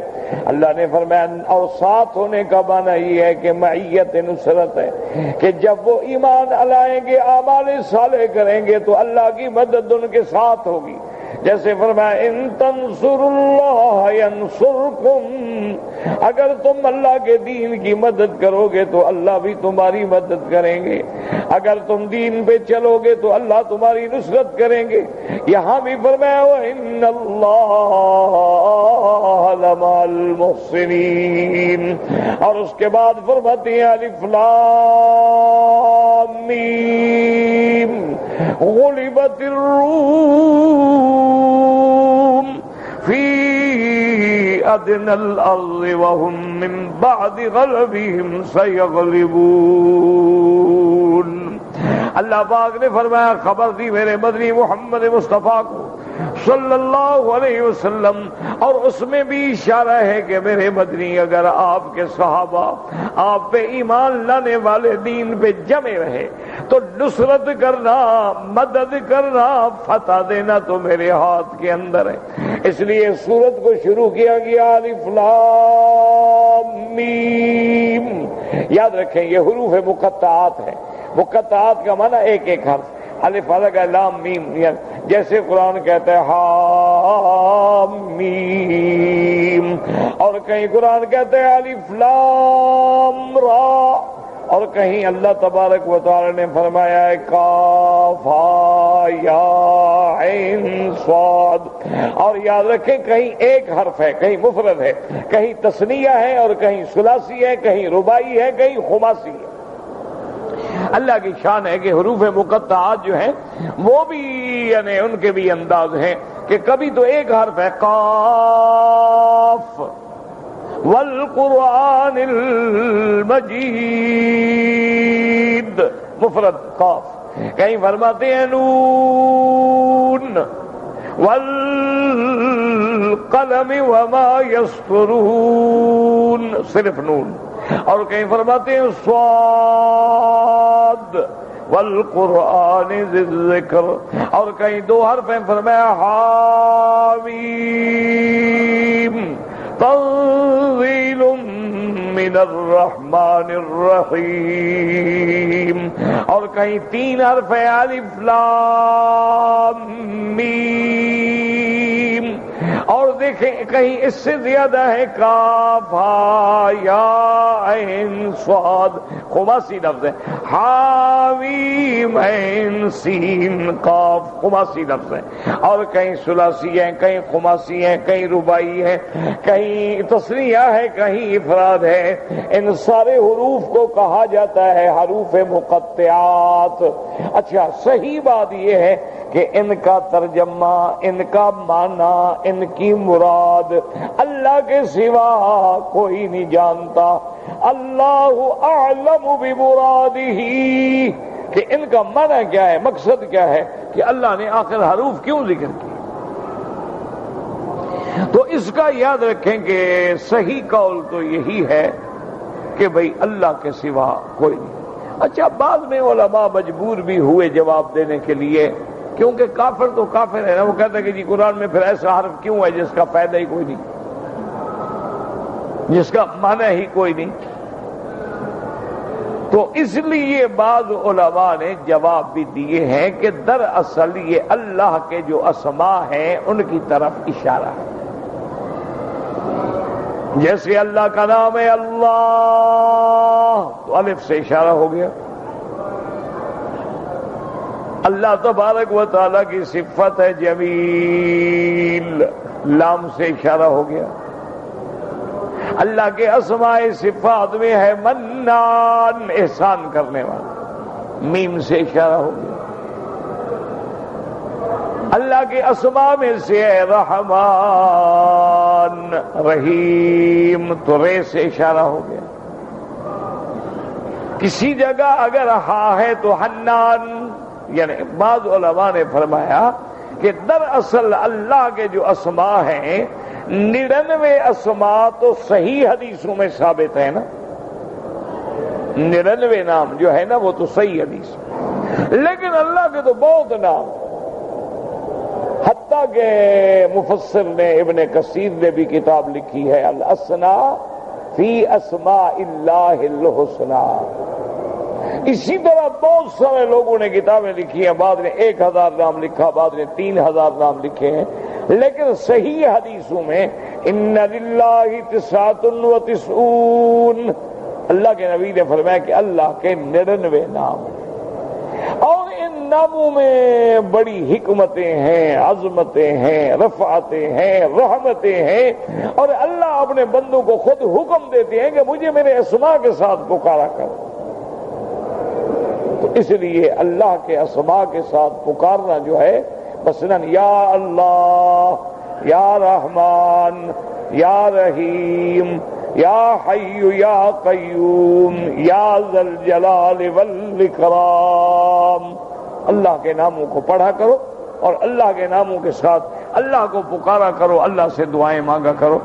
اللہ نے فرمایا اور ساتھ ہونے کا معنی یہ ہے کہ معیت نصرت ہے، کہ جب وہ ایمان لائیں گے، اعمال صالح کریں گے تو اللہ کی مدد ان کے ساتھ ہوگی۔ جیسے فرمایا ان تنصروا اللہ ینصرکم، اگر تم اللہ کے دین کی مدد کرو گے تو اللہ بھی تمہاری مدد کریں گے، اگر تم دین پہ چلو گے تو اللہ تمہاری نصرت کریں گے۔ یہاں بھی فرمایا وَإِنَّ اللَّهَ لَمَعَ الْمُحْسِنِينَ، اور اس کے بعد فرماتے ہیں الف لام میم غلبت الروم فی ادنى الارض وهم من بعد غلبهم سيغلبون۔ اللہ پاک نے فرمایا، خبر دی میرے مدنی محمد مصطفیٰ کو صلی اللہ علیہ وسلم، اور اس میں بھی اشارہ ہے کہ میرے مدنی اگر آپ کے صحابہ آپ پہ ایمان لانے والے دین پہ جمے رہے تو نصرت کرنا، مدد کرنا، فتح دینا تو میرے ہاتھ کے اندر ہے۔ اس لیے سورت کو شروع کیا گیا الف لام میم۔ یاد رکھیں یہ حروف مقطعات ہیں، مقطعات کا معنی ایک ایک حرف، الف الگ ہے، لام میم، جیسے قرآن کہتا ہے حامیم، اور کہیں قرآن کہتا ہے الف لام را، اور کہیں اللہ تبارک و تعالی نے فرمایا ہے کاف ہا یا عین صاد۔ اور یاد رکھیں کہیں ایک حرف ہے، کہیں مفرد ہے، کہیں تثنیہ ہے، اور کہیں ثلاثی ہے، کہیں رباعی ہے، کہیں خماسی ہے۔ اللہ کی شان ہے کہ حروف مقطعات جو ہیں وہ بھی یعنی ان کے بھی انداز ہیں کہ کبھی تو ایک حرف ہے قاف والقرآن المجید، مفرد قاف، کہیں فرماتے ہیں نون والقلم وما یسطرون، صرف نون، اور کہیں فرماتے ہیں صاد والقرآن ذی الذکر، اور کہیں دو حرف ہیں فرمایا حامیم تنزیل من الرحمن الرحیم، اور کہیں تین حرف ہیں الف لام میم، اور دیکھیں کہیں اس سے زیادہ ہے کاف ہا یا عین صاد، خماسی لفظ ہے، حامیم عین سین قاف، خماسی لفظ ہے، اور کہیں ثلاثی ہے، کہیں خماسی ہے، کہیں رباعی ہے، کہیں تثنیہ ہے، کہیں افراد ہے۔ ان سارے حروف کو کہا جاتا ہے حروف مقطعات۔ اچھا، صحیح بات یہ ہے کہ ان کا ترجمہ، ان کا معنی، ان کی مراد اللہ کے سوا کوئی نہیں جانتا۔ اللہ اعلم بمرادہ، کہ ان کا معنی کیا ہے، مقصد کیا ہے، کہ اللہ نے آخر حروف کیوں ذکر کی۔ تو اس کا یاد رکھیں کہ صحیح قول تو یہی ہے کہ بھئی اللہ کے سوا کوئی نہیں۔ اچھا، بعد میں علماء مجبور بھی ہوئے جواب دینے کے لیے، کیونکہ کافر تو کافر ہے نا، وہ کہتا ہے کہ جی قرآن میں پھر ایسا حرف کیوں ہے جس کا فائدہ ہی کوئی نہیں، جس کا معنی ہی کوئی نہیں۔ تو اس لیے بعض علماء نے جواب بھی دیے ہیں کہ دراصل یہ اللہ کے جو اسماء ہیں ان کی طرف اشارہ ہے۔ جیسے اللہ کا نام ہے اللہ، تو الف سے اشارہ ہو گیا، اللہ تبارک و تعالیٰ کی صفت ہے جمیل، لام سے اشارہ ہو گیا۔ اللہ کے اسماء صفات میں ہے منان، احسان کرنے والا، میم سے اشارہ ہو گیا۔ اللہ کے اسماء میں سے ہے رحمان، رحیم، تو رے سے اشارہ ہو گیا۔ کسی جگہ اگر ہاں ہے تو حنان، یعنی بعض علماء نے فرمایا کہ دراصل اللہ کے جو اسماء ہیں 99 اسماء تو صحیح حدیثوں میں ثابت ہے نا، 99 نام جو ہے نا وہ تو صحیح حدیث، لیکن اللہ کے تو بہت نام، حتیٰ کہ مفسر نے ابن کثیر نے بھی کتاب لکھی ہے الاسناء فی اسماء اللہ الحسنی۔ اسی طرح بہت سارے لوگوں نے کتابیں لکھی ہیں، بعد نے 1000 نام لکھا، بعد نے 3000 نام لکھے ہیں، لیکن صحیح حدیثوں میں ان للہ 99 اللہ کے نبی نے فرمایا کہ اللہ کے 99 نام ہیں، اور ان ناموں میں بڑی حکمتیں ہیں، عظمتیں ہیں، رفعتیں ہیں، رحمتیں ہیں، اور اللہ اپنے بندوں کو خود حکم دیتے ہیں کہ مجھے میرے اسماء کے ساتھ پکارا کرو۔ تو اس لیے اللہ کے اسماء کے ساتھ پکارنا جو ہے، مثلا یا اللہ، یا رحمان، یا رحیم، یا حی یا قیوم، یا ذا الجلال والاکرام، اللہ کے ناموں کو پڑھا کرو اور اللہ کے ناموں کے ساتھ اللہ کو پکارا کرو، اللہ سے دعائیں مانگا کرو۔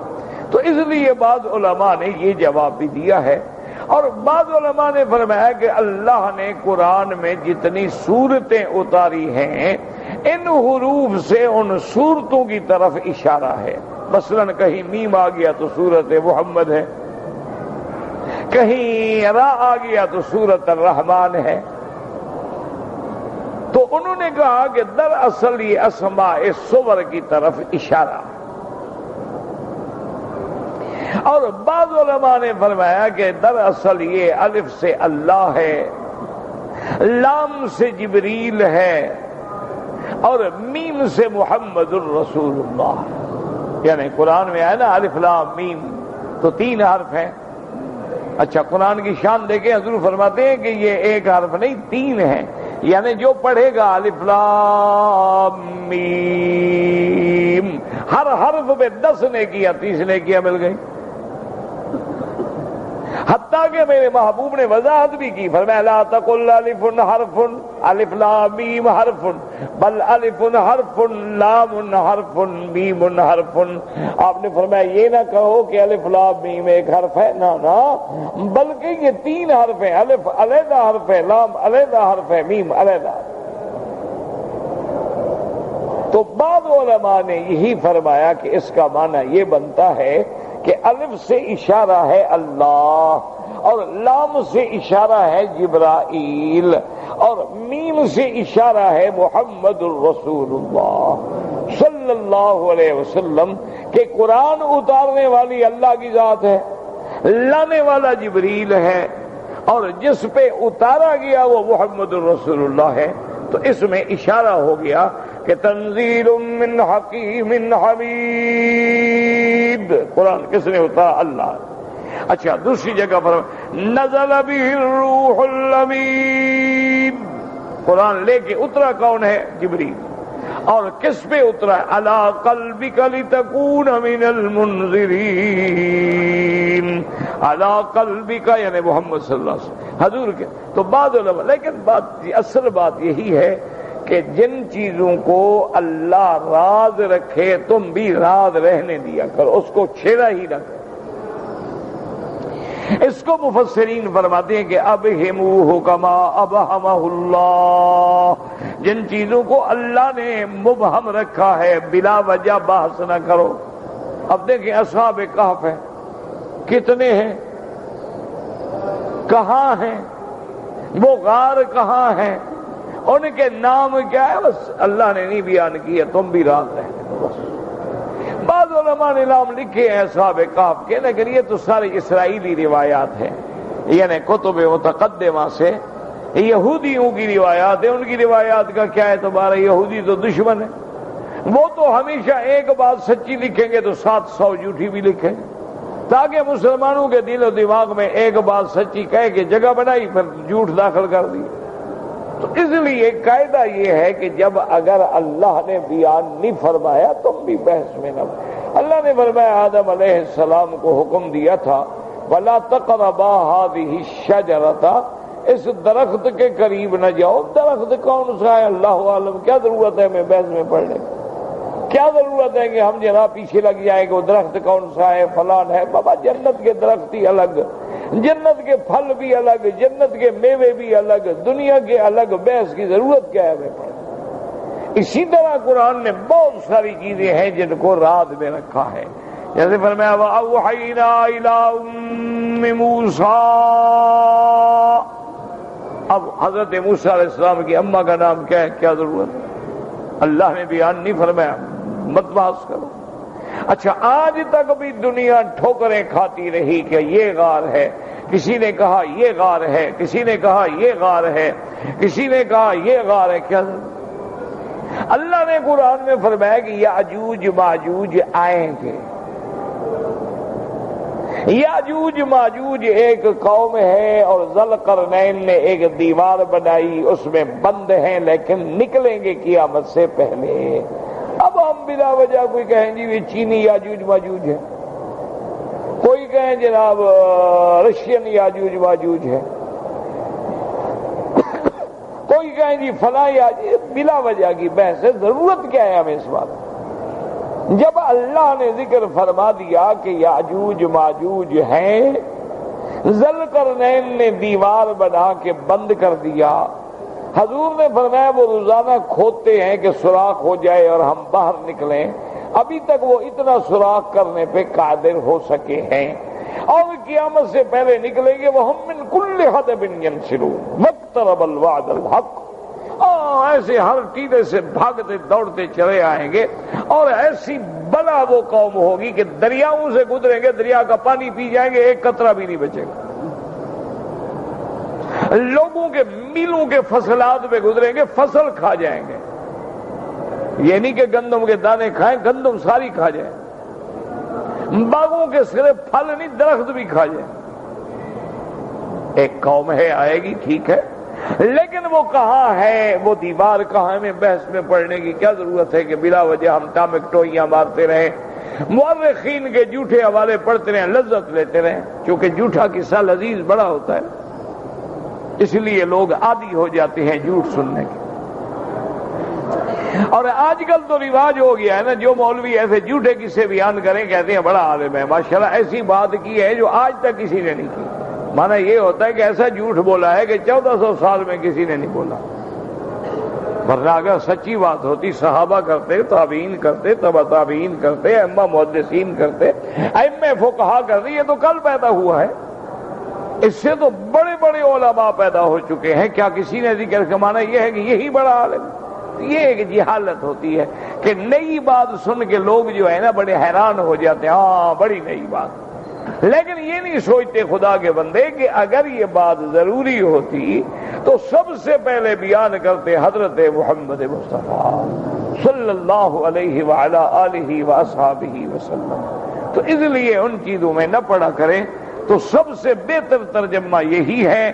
تو اس لیے بعض علماء نے یہ جواب بھی دیا ہے، اور بعض علماء نے فرمایا کہ اللہ نے قرآن میں جتنی سورتیں اتاری ہیں ان حروف سے ان سورتوں کی طرف اشارہ ہے۔ مثلا کہیں میم آ گیا تو سورت محمد ہے، کہیں را آ گیا تو سورت الرحمن ہے۔ تو انہوں نے کہا کہ دراصل یہ اسماء صور کی طرف اشارہ، اور بعض علماء نے فرمایا کہ دراصل یہ الف سے اللہ ہے، لام سے جبریل ہے، اور میم سے محمد الرسول اللہ۔ یعنی قرآن میں ہے نا الف لام میم، تو 3 حرف ہیں۔ اچھا قرآن کی شان دیکھیں، حضور فرماتے ہیں کہ یہ ایک حرف نہیں 3 ہیں، یعنی جو پڑھے گا الف لام میم، ہر حرف میں 10 نیکیاں، 30 نیکیاں مل گئی۔ حتیٰ کہ میرے محبوب نے وضاحت بھی کی، فرمایا لا تقل الف حرف الف لام میم حرف بل الف حرف لام حرف میم حرف۔ آپ نے فرمایا یہ نہ کہو کہ الف لام میم ایک حرف ہے، نہ بلکہ یہ 3 حرف ہیں، الف علیحدہ حرف ہے، لام علیحدہ حرف ہے، میم علیحدہ۔ تو بعض علماء نے یہی فرمایا کہ اس کا معنی یہ بنتا ہے کہ الف سے اشارہ ہے اللہ، اور لام سے اشارہ ہے جبرائیل، اور میم سے اشارہ ہے محمد الرسول اللہ صلی اللہ علیہ وسلم، کہ قرآن اتارنے والی اللہ کی ذات ہے، لانے والا جبریل ہے، اور جس پہ اتارا گیا وہ محمد الرسول اللہ ہے۔ تو اس میں اشارہ ہو گیا کہ تنزیل من حکیم حمید، قرآن کس نے اتارا؟ اللہ۔ اچھا دوسری جگہ پر نزل به الروح الامین، قرآن لے کے اترا کون ہے؟ جبریل۔ اور کس پہ اترا؟ علی قلبک لتکون من المنذرین، علی قلبک یعنی محمد صلی اللہ علیہ وسلم حضور کے۔ تو بعض علماء، لیکن اصل بات یہی ہے کہ جن چیزوں کو اللہ راز رکھے تم بھی راز رہنے دیا کرو، اس کو چھیڑا ہی نہ کرو۔ اس کو مفسرین فرماتے ہیں کہ ابہموہ کما ابہمہ اللہ، جن چیزوں کو اللہ نے مبہم رکھا ہے بلا وجہ بحث نہ کرو۔ اب دیکھیں اصحاب کہف ہیں، کتنے ہیں، کہاں ہیں، وہ غار کہاں ہیں، ان کے نام کیا ہے، بس اللہ نے نہیں بیان کیا، تم بھی راز رہنے دو بس۔ بعض علماء نے نام لکھے ہیں اصحاب کہف کے، لیکن یہ تو سارے اسرائیلی روایات ہیں، یعنی کتب متقدمہ سے یہودیوں کی روایات ہے، ان کی روایات کا کیا اعتبار ہے؟ یہودی تو دشمن ہے، وہ تو ہمیشہ ایک بات سچی لکھیں گے تو 700 جھوٹی بھی لکھیں گے، تاکہ مسلمانوں کے دل و دماغ میں ایک بات سچی کہہ کے جگہ بنائی پھر جھوٹ داخل کر دی۔ تو اس لیے قاعدہ یہ ہے کہ جب اگر اللہ نے بیان نہیں فرمایا تم بھی بحث میں نہ۔ اللہ نے فرمایا آدم علیہ السلام کو حکم دیا تھا وَلَا تَقْرَبَا هَٰذِهِ الشَّجَرَةَ، اس درخت کے قریب نہ جاؤ۔ درخت کون سا ہے اللہ عالم، کیا ضرورت ہے ہمیں بحث میں پڑھنے کی؟ کیا ضرورت ہے کہ ہم جناب پیچھے لگ جائیں کہ وہ درخت کون سا ہے فلان ہے؟ بابا جنت کے درخت ہی الگ، جنت کے پھل بھی الگ، جنت کے میوے بھی الگ، دنیا کے الگ، بحث کی ضرورت کیا ہے ہمیں پڑھنے؟ اسی طرح قرآن نے بہت ساری چیزیں ہیں جن کو رات میں رکھا ہے، جیسے فرمایا وَأَوْحَيْنَا إِلَىٰ أُمِّ مُوسَىٰ۔ اب حضرت موسیٰ علیہ السلام کی اماں کا نام کیا ہے؟ کیا ضرورت ہے؟ اللہ نے بیان نہیں فرمایا، مت بحث کرو۔ اچھا، آج تک بھی دنیا ٹھوکریں کھاتی رہی کہ یہ غار ہے، کسی نے کہا یہ غار ہے، کسی نے کہا یہ غار ہے، کسی نے کہا یہ غار ہے۔ کیا اللہ نے قرآن میں فرمایا کہ یاجوج ماجوج آئیں گے۔ یاجوج ماجوج ایک قوم ہے اور ذوالقرنین نے ایک دیوار بنائی، اس میں بند ہیں لیکن نکلیں گے قیامت سے پہلے۔ اب ہم بلا وجہ کوئی کہیں جی یہ چینی یاجوج ماجوج ہے، کوئی کہیں جناب رشین یاجوج ماجوج ہے، کوئی کہیں جی فلاں یاجوج، بلا وجہ کی بحث ہے۔ ضرورت کیا ہے ہمیں اس بات؟ جب اللہ نے ذکر فرما دیا کہ یاجوج ماجوج ہیں، ذوالقرنین نے دیوار بنا کے بند کر دیا، حضور نے فرمایا وہ روزانہ کھودتے ہیں کہ سوراخ ہو جائے اور ہم باہر نکلیں، ابھی تک وہ اتنا سوراخ کرنے پہ قادر ہو سکے ہیں، اور قیامت سے پہلے نکلیں گے۔ وَهُم مِّن كُلِّ حَدَبٍ يَنسِلُونَ وَاقْتَرَبَ الْوَعْدُ الْحَقُّ، ایسے ہر ٹیلے سے بھاگتے دوڑتے چلے آئیں گے، اور ایسی بلا وہ قوم ہوگی کہ دریاؤں سے گزریں گے، دریا کا پانی پی جائیں گے، ایک قطرہ بھی نہیں بچے گا۔ لوگوں کے میلوں کے فصلات میں گزریں گے، فصل کھا جائیں گے۔ یہ نہیں کہ گندم کے دانے کھائیں، گندم ساری کھا جائیں، باغوں کے صرف پھل نہیں درخت بھی کھا جائیں۔ ایک قوم ہے آئے گی، ٹھیک ہے، لیکن وہ کہاں ہے، وہ دیوار کہاں؟ میں بحث میں پڑھنے کی کیا ضرورت ہے کہ بلا وجہ ہم ٹامک ٹوئیاں مارتے رہیں، مورخین کے جھوٹے حوالے پڑھتے رہیں، لذت لیتے رہیں، کیونکہ جھوٹا قصہ لذیذ بڑا ہوتا ہے، اس لیے لوگ عادی ہو جاتے ہیں جھوٹ سننے کے۔ اور آج کل تو رواج ہو گیا ہے نا، جو مولوی ایسے جھوٹے قصے بیان کریں کہتے ہیں بڑا عالم ہے، ماشاءاللہ ایسی بات کی ہے جو آج تک کسی نے نہیں کی۔ مانا یہ ہوتا ہے کہ ایسا جھوٹ بولا ہے کہ 1400 سال میں کسی نے نہیں بولا، ورنہ اگر سچی بات ہوتی صحابہ کرتے، تابعین کرتے، تبع تابعین کرتے، ائمہ محدثین کرتے، ائمہ فقہا کرتے، یہ تو کل پیدا ہوا ہے، اس سے تو بڑے بڑے علماء پیدا ہو چکے ہیں۔ کیا کسی نے ذکر کا مانا یہ ہے کہ یہی بڑا عالم؟ یہ ایک جہالت ہوتی ہے کہ نئی بات سن کے لوگ جو ہے نا بڑے حیران ہو جاتے ہیں، ہاں بڑی نئی بات، لیکن یہ نہیں سوچتے خدا کے بندے کہ اگر یہ بات ضروری ہوتی تو سب سے پہلے بیان کرتے حضرت محمد مصطفیٰ صلی اللہ علیہ وعلا آلہ واصحابہ وسلم۔ تو اس لیے ان چیزوں میں نہ پڑا کریں۔ تو سب سے بہتر ترجمہ یہی ہے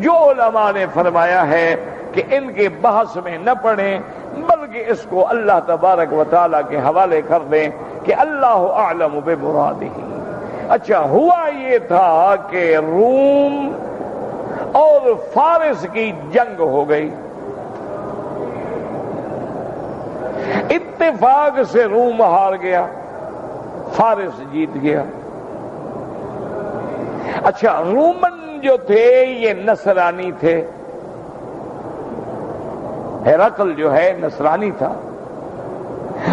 جو علماء نے فرمایا ہے کہ ان کے بحث میں نہ پڑھیں، بلکہ اس کو اللہ تبارک و تعالیٰ کے حوالے کر دیں کہ اللہ اعلم بمرادہ۔ اچھا، ہوا یہ تھا کہ روم اور فارس کی جنگ ہو گئی، اتفاق سے روم ہار گیا، فارس جیت گیا۔ اچھا، رومن جو تھے یہ نصرانی تھے، ہرقل جو ہے نصرانی تھا،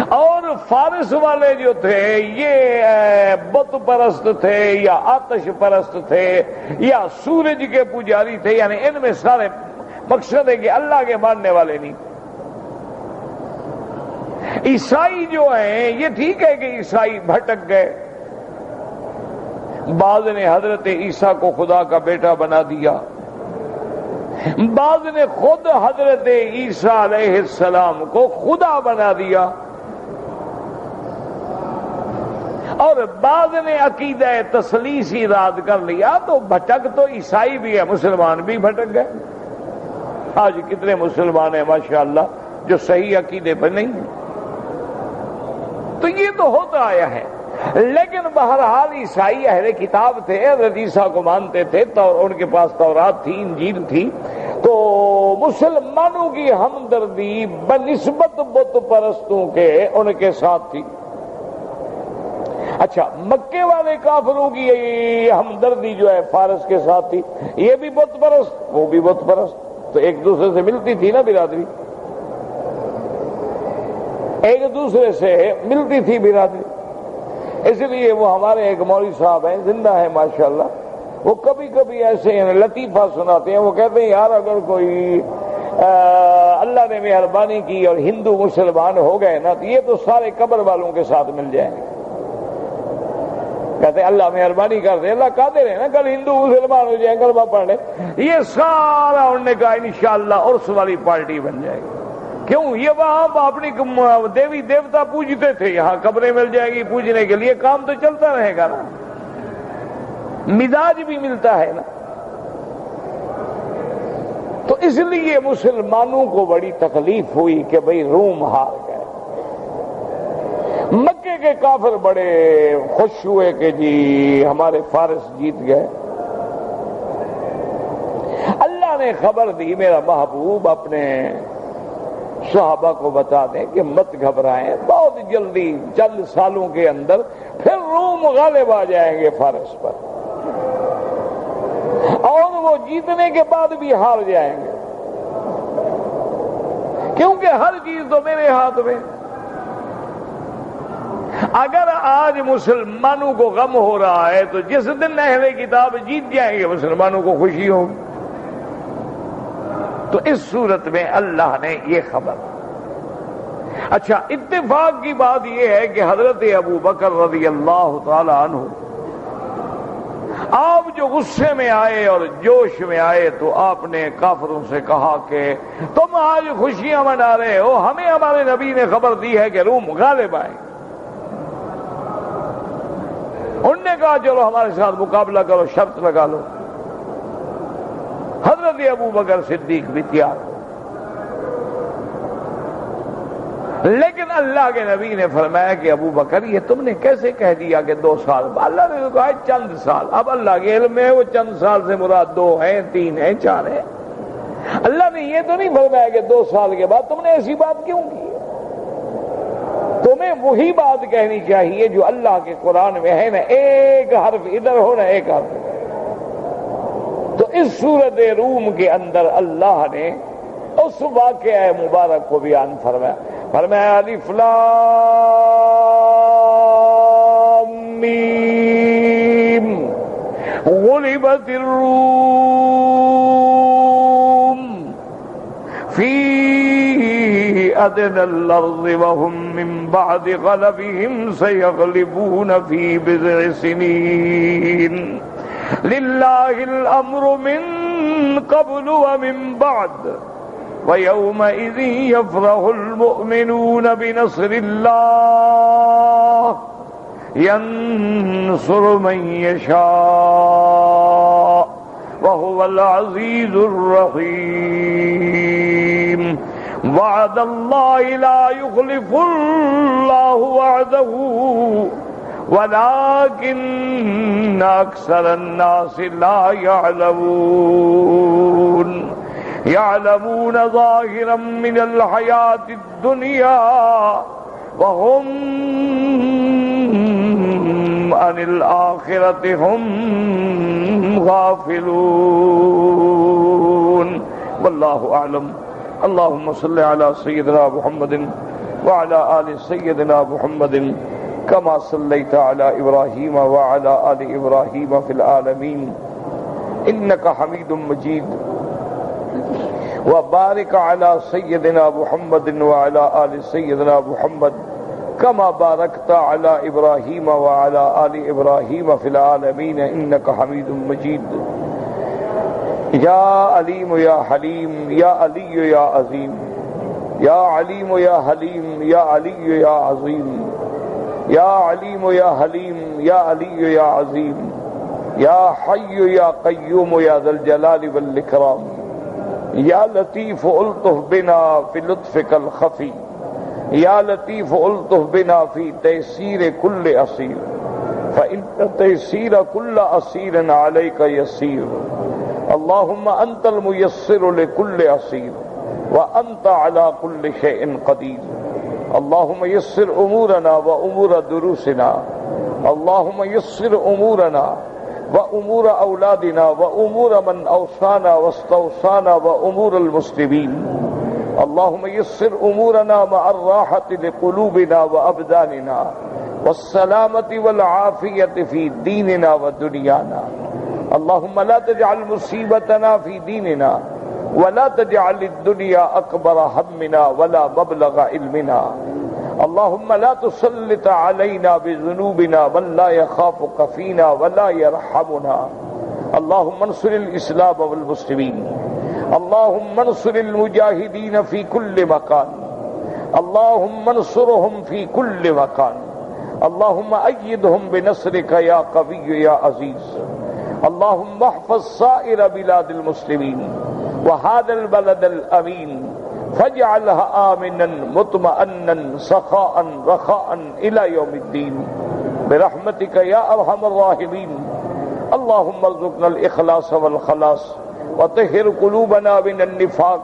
اور فارس والے جو تھے یہ بت پرست تھے یا آتش پرست تھے یا سورج کے پجاری تھے، یعنی ان میں سارے مقصد ہے کہ اللہ کے ماننے والے نہیں۔ عیسائی جو ہیں یہ ٹھیک ہے کہ عیسائی بھٹک گئے، بعض نے حضرت عیسیٰ کو خدا کا بیٹا بنا دیا، بعض نے خود حضرت عیسیٰ علیہ السلام کو خدا بنا دیا، اور بعض نے عقیدہ تثلیث ایجاد کر لیا، تو بھٹک تو عیسائی بھی ہے، مسلمان بھی بھٹک گئے۔ آج کتنے مسلمان ہیں ماشاءاللہ جو صحیح عقیدے پر نہیں ہیں۔ تو یہ تو ہوتا آیا ہے، لیکن بہرحال عیسائی اہل کتاب تھے، حضرت عیسیٰ کو مانتے تھے، ان کے پاس تورات تھی، انجیل تھی، تو مسلمانوں کی ہمدردی بنسبت بت پرستوں کے ان کے ساتھ تھی۔ اچھا، مکے والے کافروں کی ہمدردی جو ہے فارس کے ساتھ تھی، یہ بھی بت پرست وہ بھی بت پرست، تو ایک دوسرے سے ملتی تھی نا برادری، ایک دوسرے سے ملتی تھی برادری۔ اس لیے وہ ہمارے ایک مولوی صاحب ہیں، زندہ ہیں ماشاءاللہ، وہ کبھی کبھی ایسے لطیفہ سناتے ہیں، وہ کہتے ہیں یار اگر کوئی اللہ نے مہربانی کی اور ہندو مسلمان ہو گئے نا، تو یہ تو سارے قبر والوں کے ساتھ مل جائیں گے۔ کہتے ہیں اللہ مہربانی کر دے، اللہ قادر ہے نا، کل ہندو مسلمان ہو جائیں، کلمہ پڑھ لیں، یہ سارا انہوں نے کہا انشاءاللہ عرس والی پارٹی بن جائے گی۔ کیوں؟ یہ وہاں اپنی دیوی دیوتا پوجتے تھے، یہاں قبریں مل جائے گی پوجنے کے لیے، کام تو چلتا رہے گا نا، مزاج بھی ملتا ہے نا۔ تو اس لیے مسلمانوں کو بڑی تکلیف ہوئی کہ بھئی روم ہار گئے۔ مکے کے کافر بڑے خوش ہوئے کہ جی ہمارے فارس جیت گئے۔ اللہ نے خبر دی میرا محبوب اپنے صحابہ کو بتا دیں کہ مت گھبرائیں، بہت جلدی چند سالوں کے اندر پھر روم غالب آ جائیں گے فارس پر، اور وہ جیتنے کے بعد بھی ہار جائیں گے، کیونکہ ہر چیز تو میرے ہاتھ میں۔ اگر آج مسلمانوں کو غم ہو رہا ہے تو جس دن اہل کتاب جیت جائیں گے مسلمانوں کو خوشی ہوگی۔ تو اس صورت میں اللہ نے یہ خبر۔ اچھا، اتفاق کی بات یہ ہے کہ حضرت ابو بکر رضی اللہ تعالی عنہ آپ جو غصے میں آئے اور جوش میں آئے تو آپ نے کافروں سے کہا کہ تم آج خوشیاں منا رہے ہو، ہمیں ہمارے نبی نے خبر دی ہے کہ روم غالب آئے۔ انہوں نے کہا چلو ہمارے ساتھ مقابلہ کرو، شرط لگا لو۔ حضرت ابو بکر صدیق بھی تیار، لیکن اللہ کے نبی نے فرمایا کہ ابو بکر یہ تم نے کیسے کہہ دیا کہ 2 سال؟ اللہ نے کہا چند سال۔ اب اللہ کے علم میں وہ چند سال سے مراد 2 ہیں، 3 ہیں، 4 ہیں۔ اللہ نے یہ تو نہیں فرمایا کہ 2 سال کے بعد۔ تم نے ایسی بات کیوں کی؟ تمہیں وہی بات کہنی چاہیے جو اللہ کے قرآن میں ہے نا، ایک حرف ادھر ہو نا ایک حرف ادھر۔ تو اس سورت روم کے اندر اللہ نے اس واقعہ مبارک کو بیان فرمایا، فرمایا الف لام میم غلبت الروم فی ادنى الارض وهم من بعد غلبهم سيغلبون في بضع سنين لله الامر من قبل ومن بعد ويومئذ يفرح المؤمنون بنصر الله ينصر من يشاء وهو العزيز الرحيم وعد الله لا يخلف الله وعده ولكن أكثر الناس لا يعلمون ظاهرا من الحياة الدنيا وهم عن الآخرة هم غافلون والله أعلم. اللهم صل على سيدنا محمد وعلى آل سيدنا محمد كما صليت على إبراهيم وعلى آل إبراهيم في العالمين إنك حميد مجيد وبارك على سيدنا محمد وعلى آل سيدنا محمد كما باركت على إبراهيم وعلى آل إبراهيم في العالمين إنك حميد مجيد. یا علیم یا حلیم یا علی یا عظیم یا علیم یا حلیم یا علی یا عظیم یا علیم یا حلیم یا علی یا عظیم یا حی یا قیوم یا ذا الجلال والاکرام یا لطیف الطف بنا فی لطفک الخفی یا لطیف الطف بنا فی تیسیر کل اسیر فإن تيسير كل أسير عليك يسير اللهم أنت الميسر لكل أسير وأنت على كل شيء قدير اللهم يسر أمورنا وأمور دروسنا اللهم يسر أمورنا وأمور أولادنا وأمور من أوصانا واستوصانا وأمور المسلمين اللهم يسر أمورنا مع الراحة لقلوبنا وأبداننا والسلامة والعافية في ديننا ودنيانا اللهم لا تجعل مصيبتنا في ديننا ولا تجعل الدنيا أكبر همنا ولا مبلغ علمنا اللهم لا تسلط علينا بذنوبنا من لا يخافك فينا ولا يرحمنا اللهم انصر الإسلام والمسلمين اللهم انصر المجاهدين في كل مكان اللهم انصرهم في كل مكان اللهم أيدهم بنصرك يا قوي يا عزيز اللهم احفظ سائر بلاد المسلمين وهذا البلد الأمين فاجعلها آمنا مطمئنا سخاء رخاء إلى يوم الدين برحمتك يا أرحم الراحمين اللهم ارزقنا الإخلاص والخلاص وطهر قلوبنا من النفاق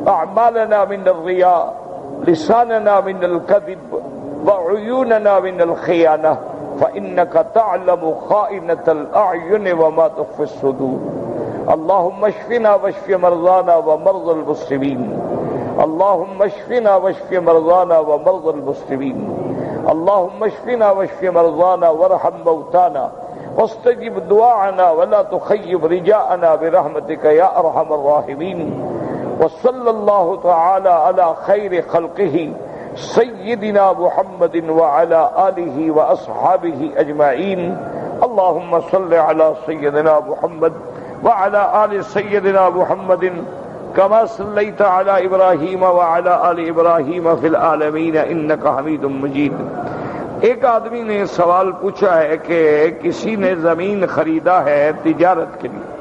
أعمالنا من الرياء لساننا من الكذب وعيوننا من الخيانة فإنك تعلم خائنة الأعين وما تخفي الصدور اللهم اشفنا واشف مرضانا ومرضى المسلمين اللهم اشفنا واشف مرضانا ومرضى المسلمين اللهم اشفنا واشف مرضانا وارحم موتانا واستجب دعاءنا ولا تخيب رجاءنا برحمتك يا أرحم الراحمين وصلى الله تعالى على خير خلقه سيدنا محمد وعلى آله وأصحابه أجمعين اللهم صل على سيدنا محمد وعلى آل سيدنا محمد كما صليت على إبراهيم وعلى آل إبراهيم في العالمين إنك حميد مجيد. ایک آدمی نے سوال پوچھا ہے کہ کسی نے زمین خریدا ہے تجارت کے لیے.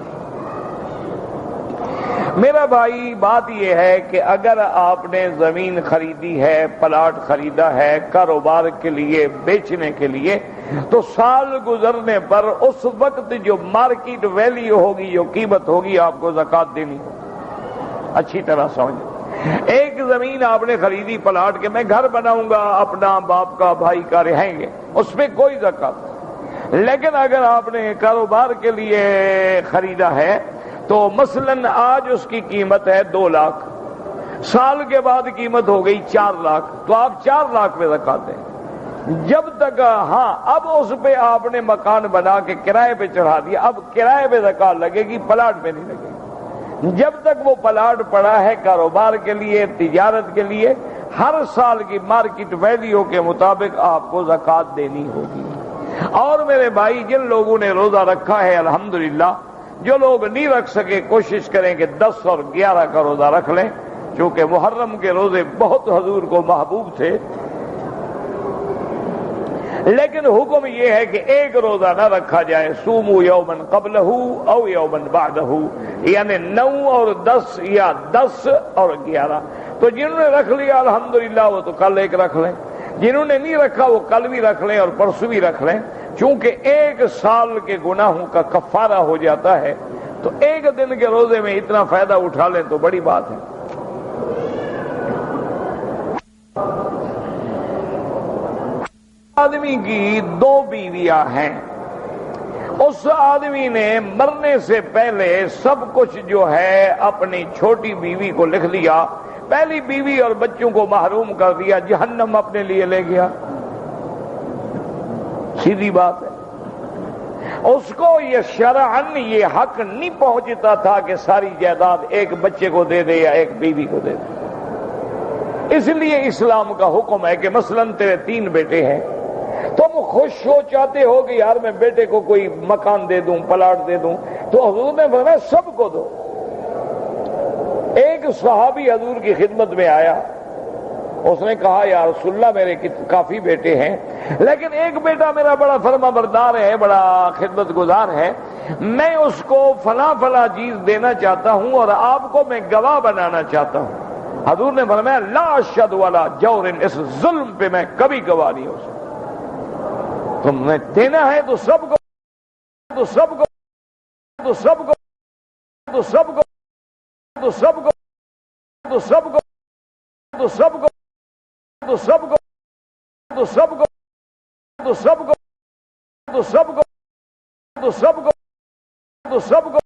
میرا بھائی بات یہ ہے کہ اگر آپ نے زمین خریدی ہے، پلاٹ خریدا ہے کاروبار کے لیے، بیچنے کے لیے، تو سال گزرنے پر اس وقت جو مارکیٹ ویلیو ہوگی، جو قیمت ہوگی، آپ کو زکوٰۃ دینی ہوگی. اچھی طرح سمجھ. ایک زمین آپ نے خریدی پلاٹ کے میں گھر بناؤں گا، اپنا باپ کا بھائی کا رہیں گے، اس پہ کوئی زکوٰۃ نہیں. لیکن اگر آپ نے کاروبار کے لیے خریدا ہے تو مثلاً آج اس کی قیمت ہے 2 لاکھ، سال کے بعد قیمت ہو گئی 4 لاکھ، تو آپ 4 لاکھ پہ زکوٰۃ دیں. جب تک اب اس پہ آپ نے مکان بنا کے کرائے پہ چڑھا دیا، اب کرائے پہ زکوٰۃ لگے گی، پلاٹ پہ نہیں لگے گی. جب تک وہ پلاٹ پڑا ہے کاروبار کے لیے، تجارت کے لیے، ہر سال کی مارکیٹ ویلیو کے مطابق آپ کو زکوٰۃ دینی ہوگی. اور میرے بھائی جن لوگوں نے روزہ رکھا ہے الحمدللہ، جو لوگ نہیں رکھ سکے کوشش کریں کہ 10 اور 11 کا روزہ رکھ لیں، چونکہ محرم کے روزے بہت حضور کو محبوب تھے. لیکن حکم یہ ہے کہ ایک روزہ نہ رکھا جائے. صوموا یوما قبلہ او یوما بعدہ، یعنی 9 اور 10 یا 10 اور 11. تو جنہوں نے رکھ لیا الحمدللہ وہ تو کل ایک رکھ لیں، جنہوں نے نہیں رکھا وہ کل بھی رکھ لیں اور پرسوں بھی رکھ لیں. چونکہ ایک سال کے گناہوں کا کفارہ ہو جاتا ہے، تو ایک دن کے روزے میں اتنا فائدہ اٹھا لیں تو بڑی بات ہے. آدمی کی 2 بیویاں ہیں. اس آدمی نے مرنے سے پہلے سب کچھ جو ہے اپنی چھوٹی بیوی کو لکھ لیا، پہلی بیوی اور بچوں کو محروم کر دیا، جہنم اپنے لیے لے گیا. سیدھی بات ہے. اس کو یہ شرعاً یہ حق نہیں پہنچتا تھا کہ ساری جائیداد ایک بچے کو دے دے یا ایک بیوی کو دے دے. اس لیے اسلام کا حکم ہے کہ مثلاً تیرے 3 بیٹے ہیں، تم خوش ہو چاہتے ہو کہ یار میں بیٹے کو کوئی مکان دے دوں، پلاٹ دے دوں، تو حضور نے فرمایا سب کو دو۔ ایک صحابی حضور کی خدمت میں آیا، اس نے کہا یا رسول اللہ میرے کافی بیٹے ہیں لیکن ایک بیٹا میرا بڑا فرما بردار ہے، بڑا خدمت گزار ہے، میں اس کو فلاں فلاں چیز دینا چاہتا ہوں اور آپ کو میں گواہ بنانا چاہتا ہوں۔ حضور نے فرمایا لا اشہد ولا جور، اس ظلم پہ میں کبھی گواہ نہیں ہو سکتا۔ تم نے دینا ہے تو سب کو، تو سب کو، تو سب کو، تو سب کو، تو سب کو، تو سب کو، تو سب کو، تو سب کو، تو سب کو، تو سب کو، تو سب کو، تو سب کو، تو سب کو،